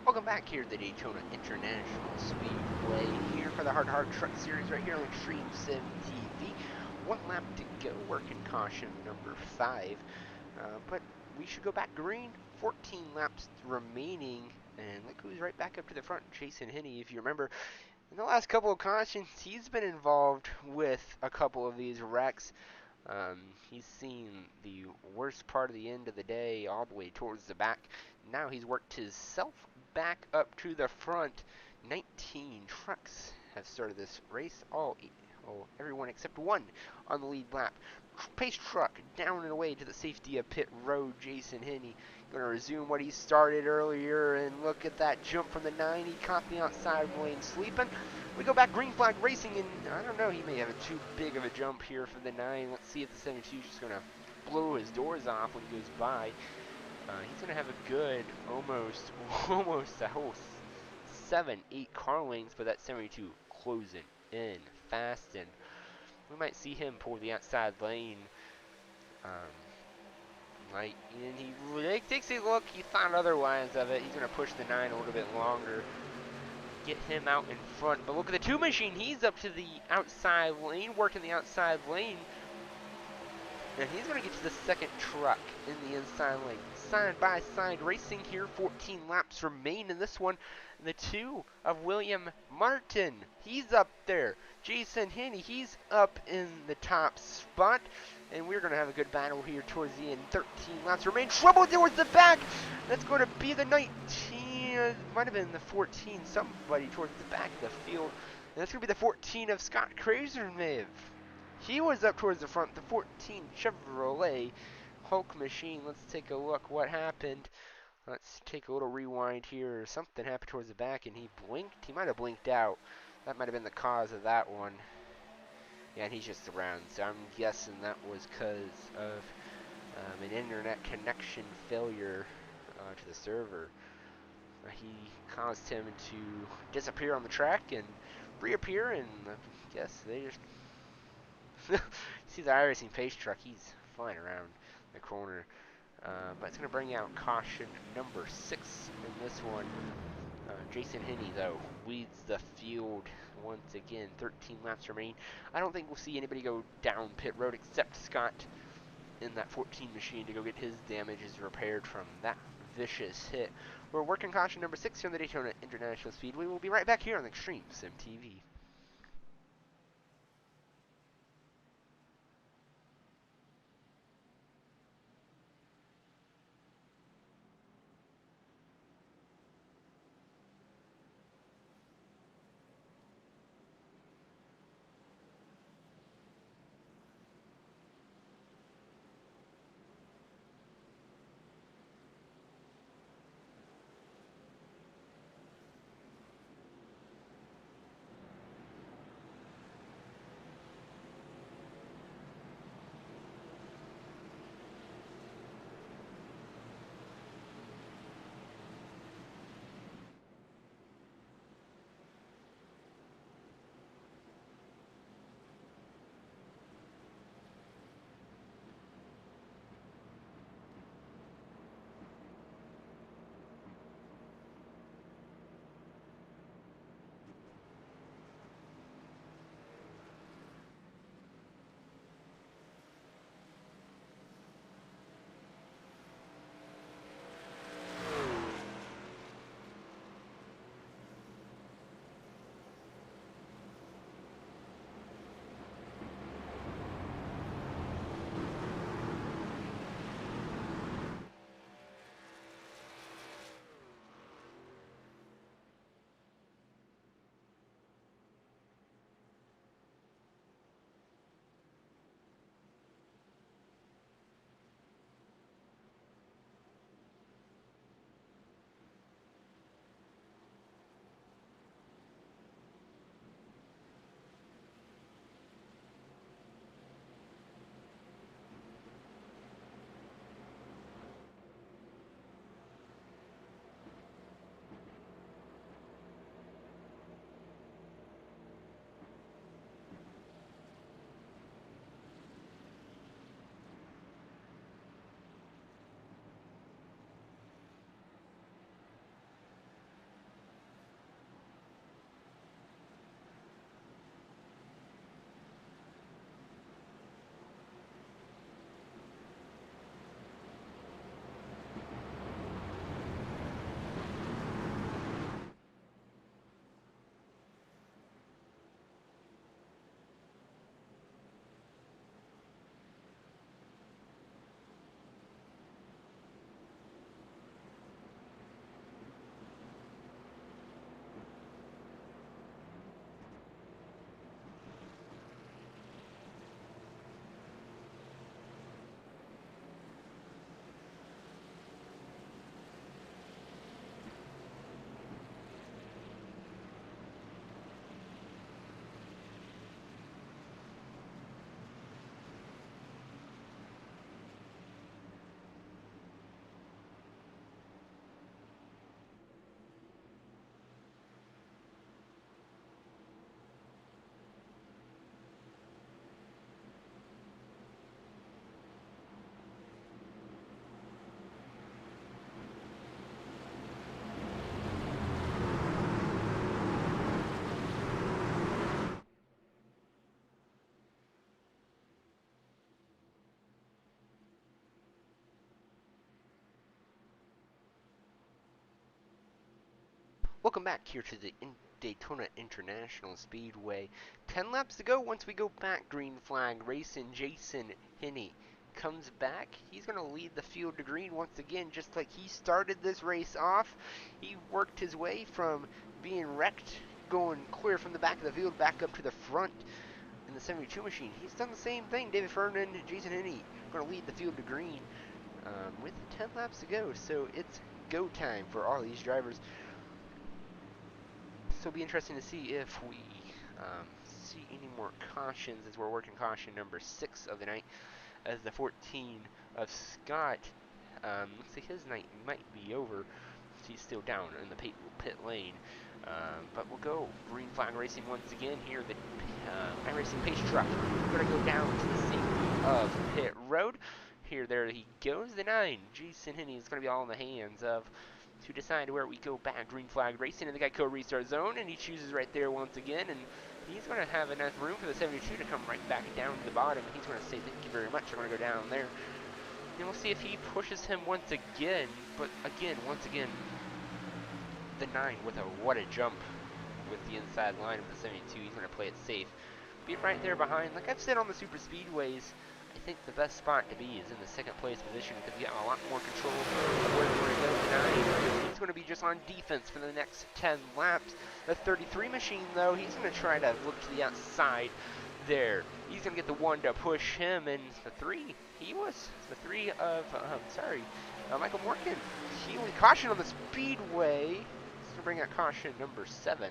Welcome back here to the Daytona International Speedway here for the Hard to Hard Truck Series right here on Extreme Sim TV. One lap to go, working caution number 5. But we should go back green. 14 laps remaining, and look who's right back up to the front, Jason Henney. If you remember, in the last couple of cautions, he's been involved with a couple of these wrecks. He's seen the worst part of the end of the day all the way towards the back. Now he's worked himself back up to the front. 19 trucks have started this race. Everyone except one on the lead lap. Pace truck down and away to the safety of pit road. Jason Henney going to resume what he started earlier, and look at that jump from the 9. He caught the outside lane sleeping. We go back green flag racing, and I don't know, he may have a too big of a jump here for the 9. Let's see if the 72 is just going to blow his doors off when he goes by. He's going to have a good almost a whole 7, 8 car lengths, but that 72 closing in fast, and we might see him pull the outside lane. And he takes a look. He thought otherwise of it. He's going to push the 9 a little bit longer, get him out in front. But look at the 2 machine. He's up to the outside lane, working the outside lane. And he's going to get to the second truck in the inside lane. Side by side racing here. 14 laps remain in this one. The 2 of William Martin. He's up there. Jason Henney, he's up in the top spot. And we're going to have a good battle here towards the end. 13 laps remain. Trouble towards the back. That's going to be the 19. Might have been the 14. Somebody towards the back of the field. And that's going to be the 14 of Scott Kraserniv. He was up towards the front, the 14 Chevrolet Hulk machine. Let's take a look what happened. Let's take a little rewind here. Something happened towards the back, and he blinked. He might have blinked out. That might have been the cause of that one. Yeah, and he's just around, so I'm guessing that was because of an internet connection failure to the server. He caused him to disappear on the track and reappear, and I guess they just see the iRacing pace truck. He's flying around the corner. But it's going to bring out caution number 6 in this one. Jason Henney, though, leads the field once again. 13 laps remain. I don't think we'll see anybody go down pit road except Scott in that 14 machine to go get his damages repaired from that vicious hit. We're working caution number 6 here on the Daytona International Speedway. We'll be right back here on Extreme Sim TV. Welcome back here to the Daytona International Speedway. 10 laps to go once we go back. Green flag racing. Jason Henney comes back. He's going to lead the field to green once again, just like he started this race off. He worked his way from being wrecked, going clear from the back of the field back up to the front in the 72 machine. He's done the same thing. David Ferdinand and Jason Henney going to lead the field to green with 10 laps to go. So it's go time for all these drivers. So it'll be interesting to see if we see any more cautions as we're working caution number 6 of the night, as the 14 of Scott looks like his night might be over. He's still down in the pit lane. But we'll go green flag racing once again here. The iRacing pace truck. We're going to go down to the safety of pit road. Here, there he goes. The 9, Jason Henney, is going to be all in the hands of to decide where we go back. Green flag racing in the Geico restart zone, and he chooses right there once again, and he's going to have enough room for the 72 to come right back down to the bottom, and he's going to say thank you very much. I'm going to go down there, and we'll see if he pushes him once again. But again, once again, the 9 with a what a jump with the inside line of the 72. He's going to play it safe. Be right there behind. Like I've said on the super speedways, I think the best spot to be is in the second place position because you have a lot more control of where you're going to go tonight. He's going to be just on defense for the next 10 laps. The 33 machine, though, he's going to try to look to the outside there. He's going to get the 1 to push him, and the 3, he was the 3 of, Michael Morgan. He only caution on the speedway. He's going to bring out caution number 7.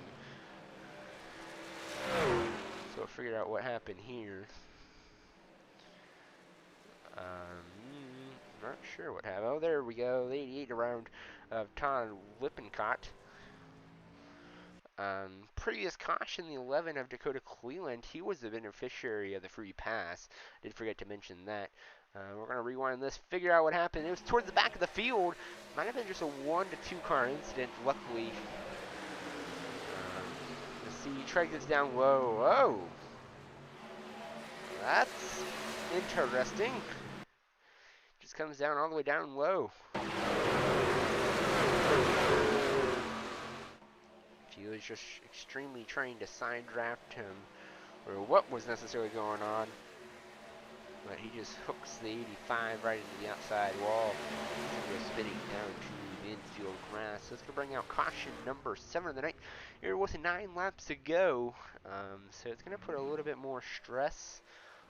So we'll figure out what happened here. Not sure what happened. Oh, there we go. The 88 around of Todd Lippincott. Previous caution, the 11 of Dakota Cleland. He was the beneficiary of the free pass. Did forget to mention that. We're going to rewind this, figure out what happened. It was towards the back of the field. Might have been just a 1 to 2 car incident. Luckily, let's see. Trey gets down low. Oh, that's interesting. Just comes down all the way down low. He was just extremely trying to side draft him, or what was necessarily going on. But he just hooks the 85 right into the outside wall. He's going to go spinning down to the infield grass. So it's going to bring out caution number 7 of the night here with 9 laps to go. So it's going to put a little bit more stress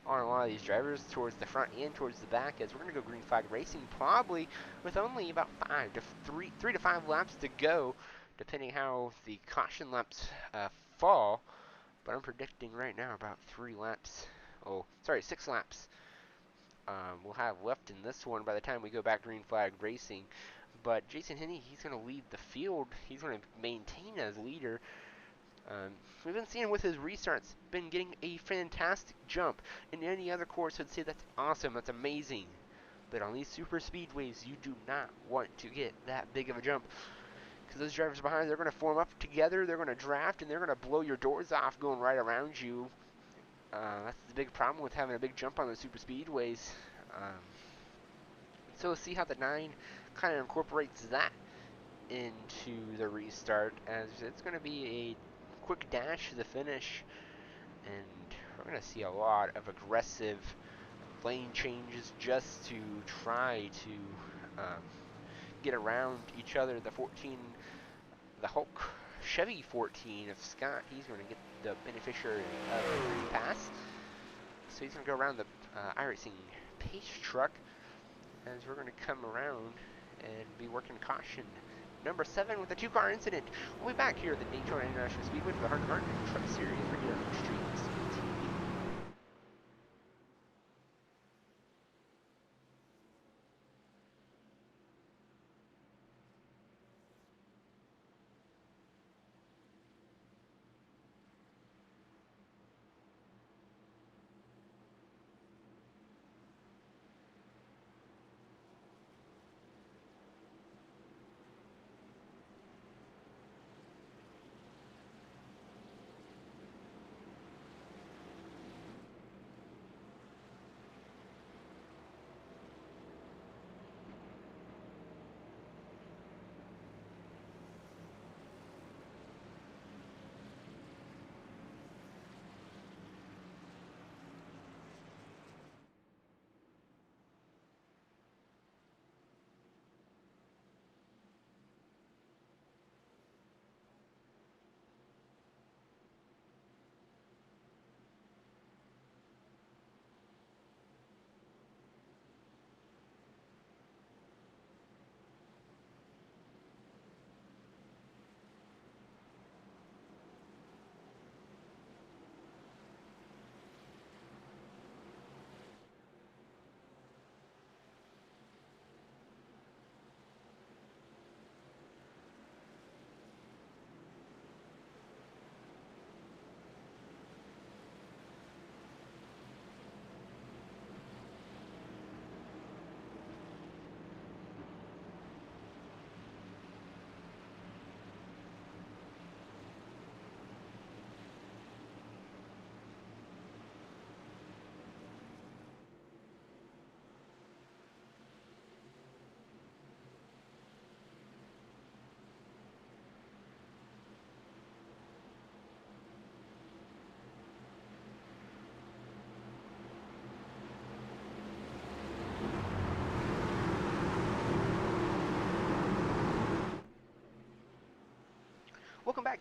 on a lot of these drivers towards the front and towards the back, as we're going to go green flag racing probably with only about 3 to 5 laps to go, depending how the caution laps fall. But I'm predicting right now about 6 laps we'll have left in this one by the time we go back green flag racing. But Jason Henney, he's going to lead the field. He's going to maintain as leader. We've been seeing with his restarts, been getting a fantastic jump. In any other course would say that's awesome, that's amazing. But on these super speedways, you do not want to get that big of a jump. Because those drivers behind, they're going to form up together, they're going to draft, and they're going to blow your doors off going right around you. That's the big problem with having a big jump on the super speedways. So we'll see how the 9 kind of incorporates that into the restart, as it's going to be a quick dash to the finish, and we're going to see a lot of aggressive lane changes just to try to get around each other. The Hulk Chevy 14 of Scott, he's going to get the beneficiary of the free pass. So he's going to go around the iRacing pace truck, as we're going to come around and be working caution number 7 with a 2-car incident. We'll be back here at the Daytona International Speedway for the Heart to Heart Truck Series right here on Street TV.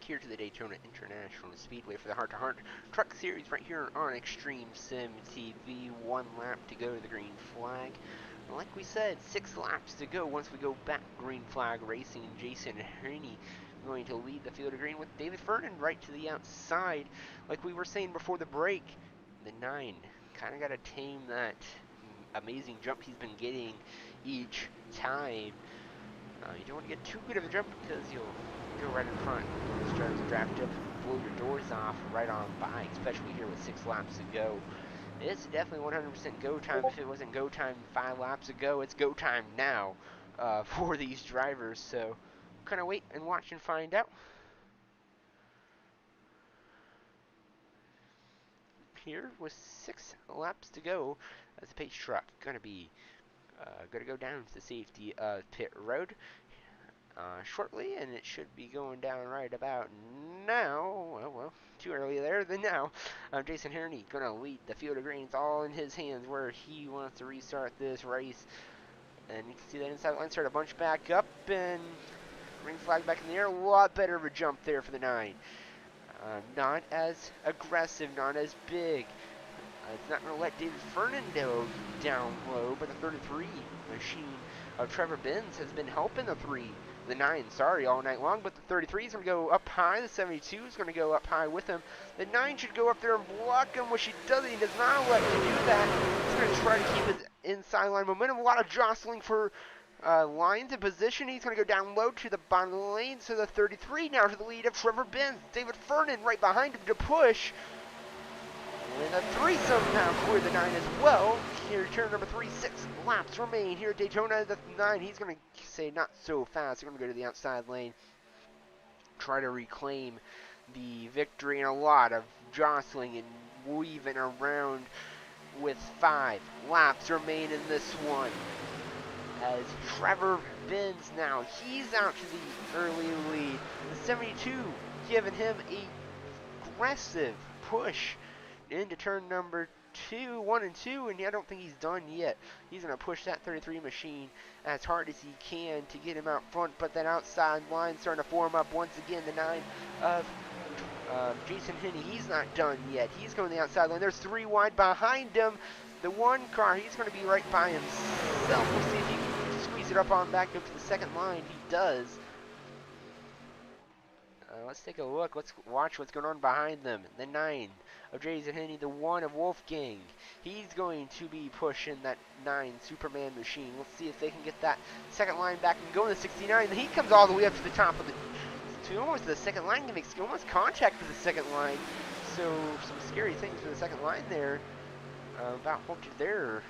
back here to the Daytona International Speedway for the Heart to Heart Truck Series right here on Extreme Sim TV. 1 lap to go to the green flag. Like we said, 6 laps to go once we go back green flag racing. Jason Herney going to lead the field of green with David Vernon right to the outside. Like we were saying before the break, the 9 kind of got to tame that amazing jump he's been getting each time. You don't want to get too good of a jump because you'll go right in front. Those drivers will draft up and blow your doors off right on by, especially here with 6 laps to go. It's definitely 100% go time. If it wasn't go time 5 laps ago, it's go time now for these drivers. So we'll kind of wait and watch and find out. Here with 6 laps to go, as the pace truck going to go down to the safety of pit road. Shortly, and it should be going down right about now. Well, too early there than now. Jason Herney going to lead the field of greens all in his hands where he wants to restart this race. And you can see that inside line start to bunch back up, and green flag back in the air. A lot better of a jump there for the 9. Not as aggressive, not as big. It's not going to let David Fernando down low, but the 33 machine of Trevor Benz has been helping the 9, all night long. But the 33 is going to go up high. The 72 is going to go up high with him. The 9 should go up there and block him, which he doesn't. He does not let him do that. He's going to try to keep his inside line momentum. A lot of jostling for lines in position. He's going to go down low to the bottom of the lane. So the 33 now to the lead of Trevor Benz. David Fernan right behind him to push. And a threesome now for the 9 as well. Here, turn number 3, 6 laps remain here at Daytona. The 9, he's going to say not so fast. He's going to go to the outside lane, try to reclaim the victory, and a lot of jostling and weaving around with 5 laps remain in this one. As Trevor Benz now, he's out to the early lead. The 72 giving him a aggressive push into turn number 1 and 2, and I don't think he's done yet. He's going to push that 33 machine as hard as he can to get him out front, but that outside line starting to form up once again. The 9 of Jason Henney, he's not done yet. He's going to the outside line. There's 3 wide behind him. The 1 car, he's going to be right by himself. We'll see if he can squeeze it up on back up to the second line. He does. Let's take a look. Let's watch what's going on behind them. The 9 of Jason Henney, the 1 of Wolfgang. He's going to be pushing that 9 Superman machine. Let's see if they can get that second line back and go in the 69. And he comes all the way up to the top of to almost the second line to make almost contact with the second line. So some scary things for the second line there about what their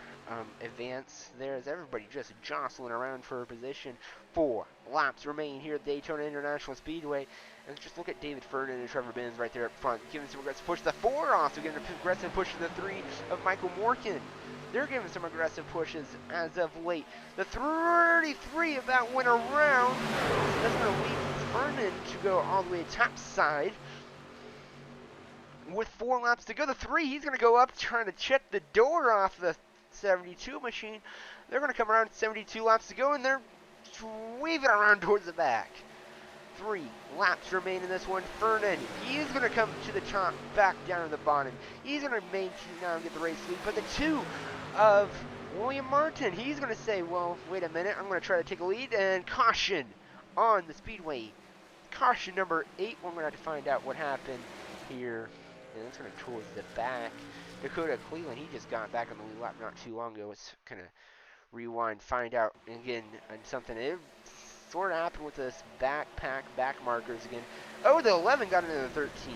advance there as everybody just jostling around for a position. 4 laps remain here at Daytona International Speedway. And just look at David Ferdinand and Trevor Benz right there up front, giving some aggressive push. The 4 also giving an aggressive push to the 3 of Michael Morkin. They're giving some aggressive pushes as of late. The 33 about went around. That's going to lead Ferdinand to go all the way top side. With 4 laps to go, the 3, he's going to go up trying to check the door off the 72 machine. They're going to come around 72 laps to go, and they're weaving around towards the back. 3 laps remain in this one. Fernan, he's going to come to the top, back down to the bottom. He's going to maintain now and get the race lead. But the 2 of William Martin, he's going to say, well, wait a minute, I'm going to try to take a lead. And caution on the speedway. Caution number 8. We're going to have to find out what happened here. And it's going to towards the back. Dakota Cleveland, he just got back on the lead lap not too long ago. It's kind of rewind, find out again on something. It sort of happened with this back markers again. Oh, the 11 got into the 13.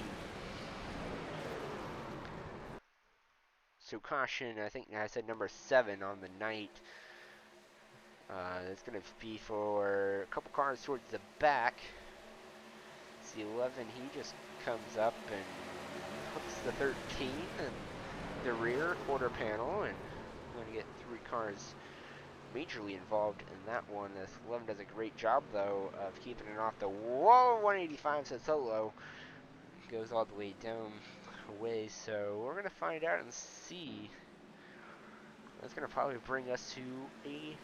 So caution, I think I said number 7 on the night. It's going to be for a couple cars towards the back. It's the 11, he just comes up and hooks the 13 and the rear quarter panel, and we're going to get 3 cars majorly involved in that one. This 11 does a great job, though, of keeping it off the wall. 185 says solo. Goes all the way down away, so we're going to find out and see. That's going to probably bring us to a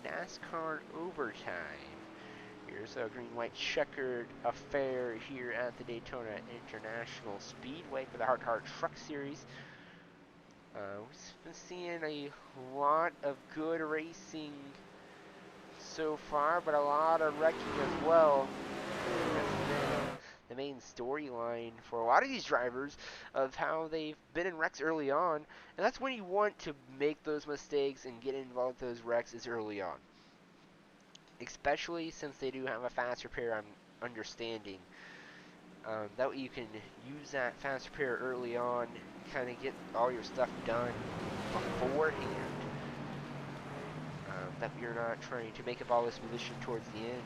NASCAR overtime. Here's a green-white checkered affair here at the Daytona International Speedway for the Heart to Heart Truck Series. We've been seeing a lot of good racing so far, but a lot of wrecking as well. That's been the main storyline for a lot of these drivers of how they've been in wrecks early on, and that's when you want to make those mistakes and get involved with those wrecks is early on. Especially since they do have a fast repair, I'm understanding. That way you can use that fast repair early on, kind of get all your stuff done beforehand. That you're not trying to make up all this position towards the end,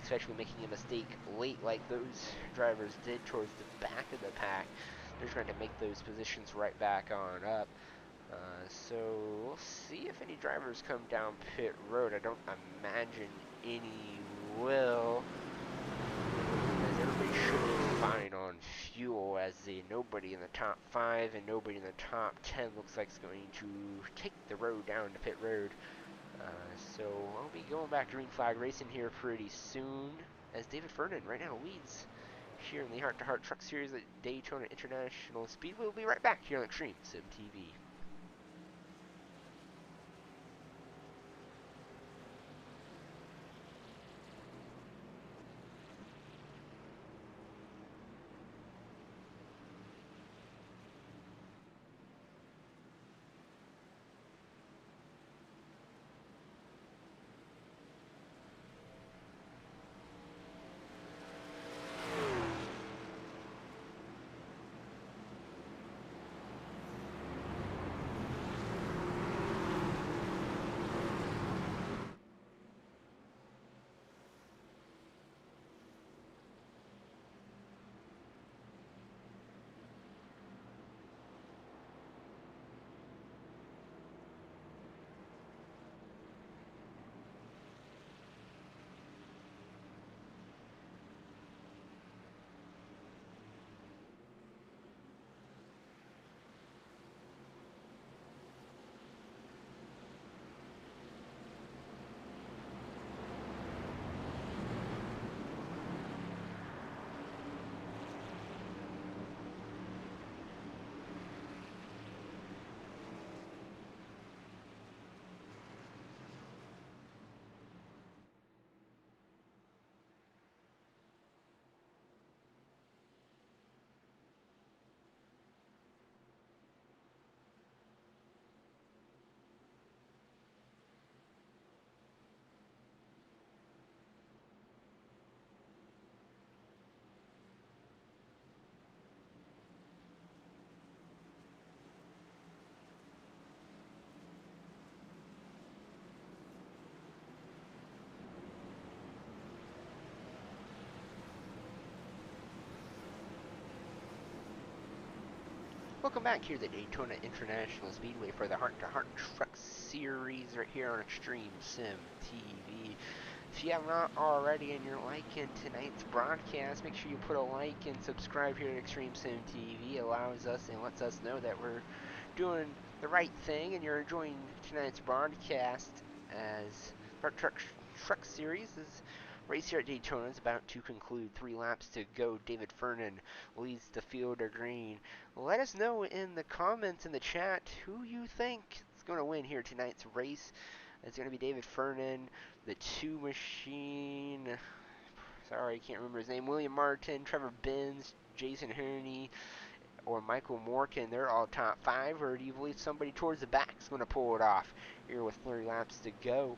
especially making a mistake late like those drivers did towards the back of the pack. They're trying to make those positions right back on up. So we'll see if any drivers come down pit road. I don't imagine any will, as everybody should be fine on fuel, as nobody in the top 5 and nobody in the top 10 looks like is going to take the road down to pit road. So I'll be going back to green flag racing here pretty soon, as David Vernon right now leads here in the Heart to Heart Truck Series at Daytona International Speedway. We'll be right back here on Extreme Sim TV. Welcome back here to the Daytona International Speedway for the Heart to Heart Truck Series right here on Extreme Sim TV. If you have not already and you're liking tonight's broadcast, make sure you put a like and subscribe here at Extreme Sim TV. It allows us and lets us know that we're doing the right thing and you're enjoying tonight's broadcast, as Truck Series is race here at Daytona is about to conclude. 3 laps to go. David Vernon leads the field of green. Let us know in the comments in the chat who you think is going to win here tonight's race. It's going to be David Vernon, the 2 Machine, sorry, I can't remember his name, William Martin, Trevor Benz, Jason Herney, or Michael Morgan. They're all top 5, or do you believe somebody towards the back is going to pull it off here with 30 laps to go?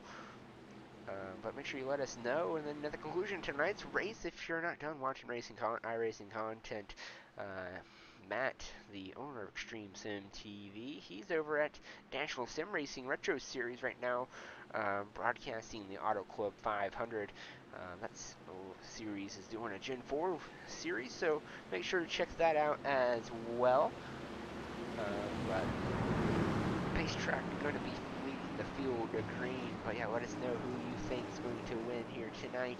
But make sure you let us know. And then at the conclusion of tonight's race, if you're not done watching iRacing content, Matt, the owner of Extreme Sim TV, he's over at National Sim Racing Retro Series right now, broadcasting the Auto Club 500. That's series is doing a Gen 4 series, so make sure to check that out as well. But Racetrack going to be leading the field of green. But yeah, let us know who you think is going to win here tonight,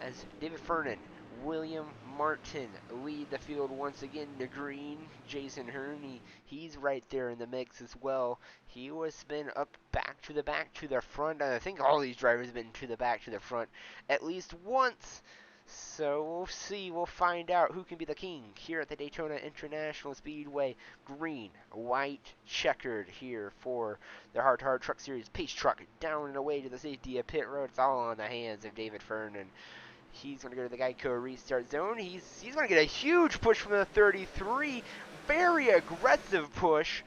as David Vernon William Martin lead the field once again to green. Jason Herney, he's right there in the mix as well. He was been up back to the front. I think all these drivers have been to the back to the front at least once. So we'll see. We'll find out who can be the king here at the Daytona International Speedway. Green, white, checkered here for the Hard to Hard Truck Series Pace Truck. Down and away to the safety of pit road. It's all on the hands of David Fernan. He's going to go to the Geico restart zone. He's going to get a huge push from the 33. Very aggressive push.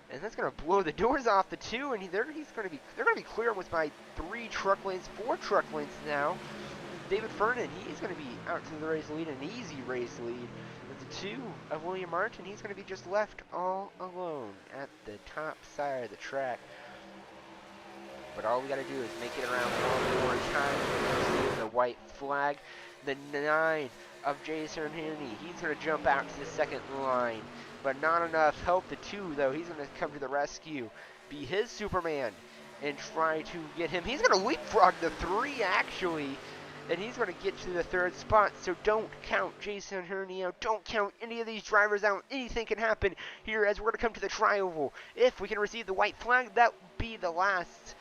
And that's going to blow the doors off the two. And they're going to be clear almost by 3 truck lanes, 4 truck lanes now. David Fernan, he's going to be out to the race lead, an easy race lead. With the 2 of William Martin, he's going to be just left all alone at the top side of the track. But all we got to do is make it around one more time. We're seeing the white flag. The 9 of Jason Herney. He's going to jump out to the second line. But not enough. Help the 2, though. He's going to come to the rescue. Be his Superman. And try to get him. He's going to leapfrog the 3, actually. And he's going to get to the 3rd spot. So don't count Jason Herney out. Don't count any of these drivers out. Anything can happen here as we're going to come to the tri-oval. If we can receive the white flag, that would be the last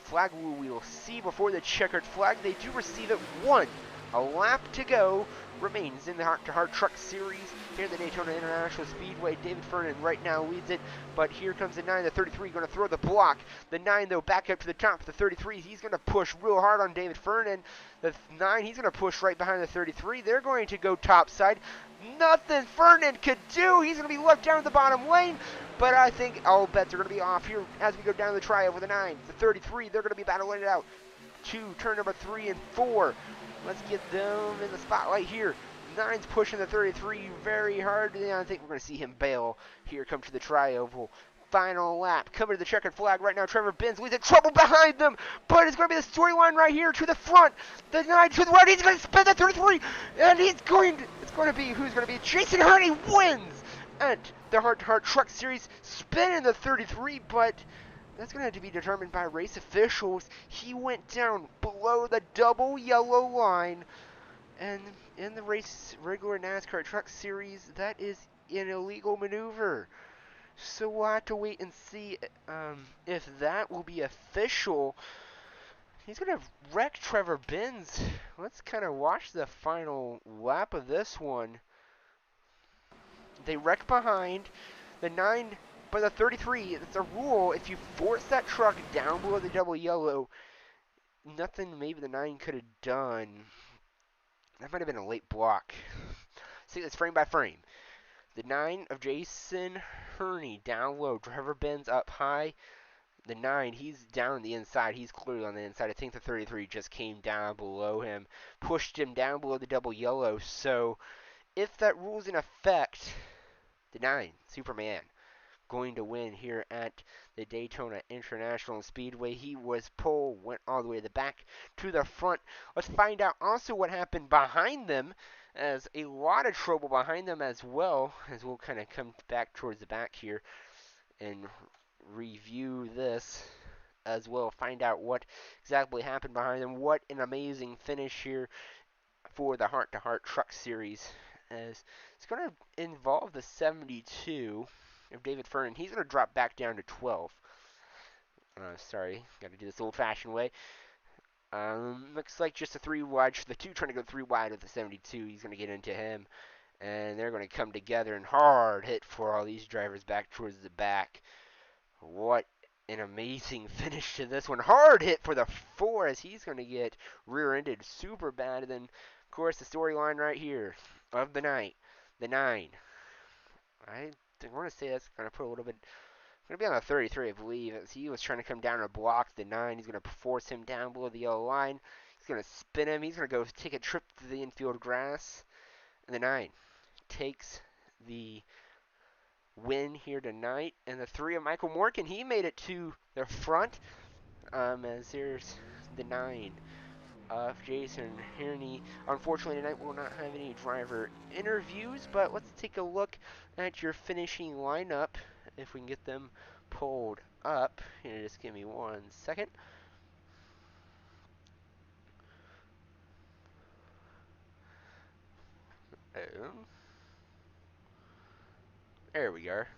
flag we will see before the checkered flag. They do receive it. 1 a lap to go remains in the Heart to Heart Truck Series here at the Daytona International Speedway. David Fernan right now leads it, but here comes the 9, the 33, going to throw the block. The 9, though, back up to the top. The 33, he's going to push real hard on David Fernan. The 9, he's going to push right behind the 33. They're going to go topside. Nothing Fernan could do. He's going to be left down at the bottom lane. But I think all bets are going to be off here as we go down the tri-oval. The 9, the 33, they're going to be battling it out. 2, turn number 3 and 4. Let's get them in the spotlight here. 9's pushing the 33 very hard. And I think we're going to see him bail. Here come to the tri-oval. Final lap. Coming to the checkered flag right now. Trevor Benz leads in trouble behind them. But it's going to be the storyline right here to the front. The 9 to the right. He's going to spin the 33. And it's going to be, who's going to be? Jason Herney wins at the Heart to Heart Truck Series. Spinning the 33, but that's going to have to be determined by race officials. He went down below the double yellow line. And in the regular NASCAR Truck Series, that is an illegal maneuver. So we'll have to wait and see if that will be official. He's going to wreck Trevor Benz. Let's kind of watch the final lap of this one. They wreck behind. The 9, but the 33, it's a rule. If you force that truck down below the double yellow, nothing maybe the 9 could have done. That might have been a late block. See this frame by frame. The 9 of Jason Herney down low. Trevor Benz up high. The 9, he's down on the inside. He's clearly on the inside. I think the 33 just came down below him. Pushed him down below the double yellow. So if that rule's in effect, the 9, Superman, going to win here at the Daytona International Speedway. He was pole, went all the way to the back to the front. Let's find out also what happened behind them, as a lot of trouble behind them as well, as we'll kind of come back towards the back here and review this as well, find out what exactly happened behind them. What an amazing finish here for the Heart to Heart Truck Series, as it's going to involve the 72 of David Fernan. He's going to drop back down to 12. Sorry, got to do this old-fashioned way. Looks like just a 3 wide. The 2 trying to go 3 wide with the 72. He's going to get into him, and they're going to come together and hard hit for all these drivers back towards the back. What an amazing finish to this one. Hard hit for the 4 as he's going to get rear-ended super bad. And then, of course, the storyline right here of the night, the 9. I want to say that's going to put a little bit. Going to be on the 33, I believe, as he was trying to come down and block the 9. He's going to force him down below the yellow line. He's going to spin him. He's going to go take a trip to the infield grass. And the 9 takes the win here tonight. And the 3 of Michael Morgan, he made it to the front. As there's the 9 of Jason Herney. Unfortunately, tonight we'll not have any driver interviews, but let's take a look at your finishing lineup, if we can get them pulled up. Here, just give me 1 second. Um, there we are.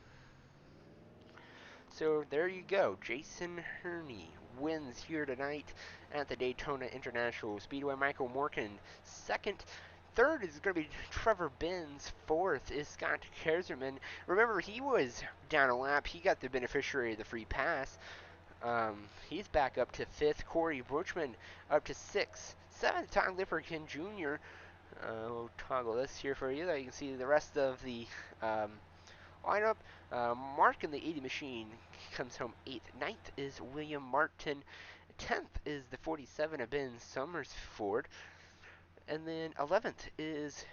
So there you go. Jason Herney wins here tonight at the Daytona International Speedway. Michael Morgan second. Third is going to be Trevor Benz. Fourth is Scott Keserman. Remember, he was down a lap. He got the beneficiary of the free pass. He's back up to fifth. Corey Brochman up to sixth. Seventh, Todd Lipperkin Jr. We'll toggle this here for you. There you can see the rest of the um, lineup. Mark in the 80 machine comes home 8th. Ninth is William Martin. 10th is the 47 of Ben Summersford. And then 11th is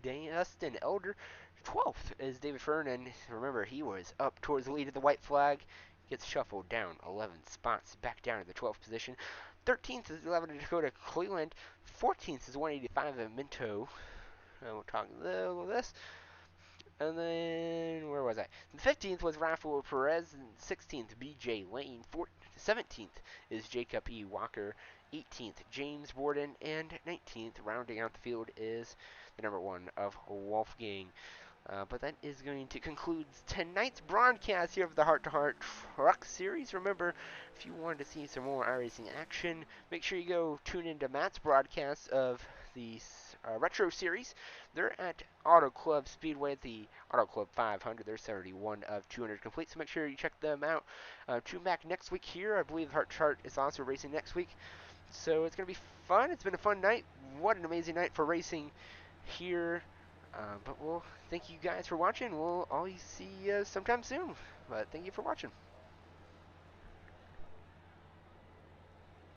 Dustin Elder. 12th is David Fernan. Remember, he was up towards the lead of the white flag. Gets shuffled down 11 spots back down to the 12th position. 13th is 11 Dakota Cleveland. 14th is 185 of Minto. We'll talk a little of this. And then, where was I? The 15th was Rafael Perez, and 16th, BJ Lane. 17th is Jacob E. Walker. 18th, James Borden. And 19th, rounding out the field, is the number 1 of Wolfgang. But that is going to conclude tonight's broadcast here of the Heart to Heart Truck Series. Remember, if you wanted to see some more iRacing action, make sure you go tune into Matt's broadcast of the Retro Series. They're at Auto Club Speedway at the Auto Club 500. They're 71 of 200 complete, so make sure you check them out. Tune back next week here. I believe Heart to Heart is also racing next week. So it's going to be fun. It's been a fun night. What an amazing night for racing here. But we'll thank you guys for watching. We'll always see you sometime soon. But thank you for watching.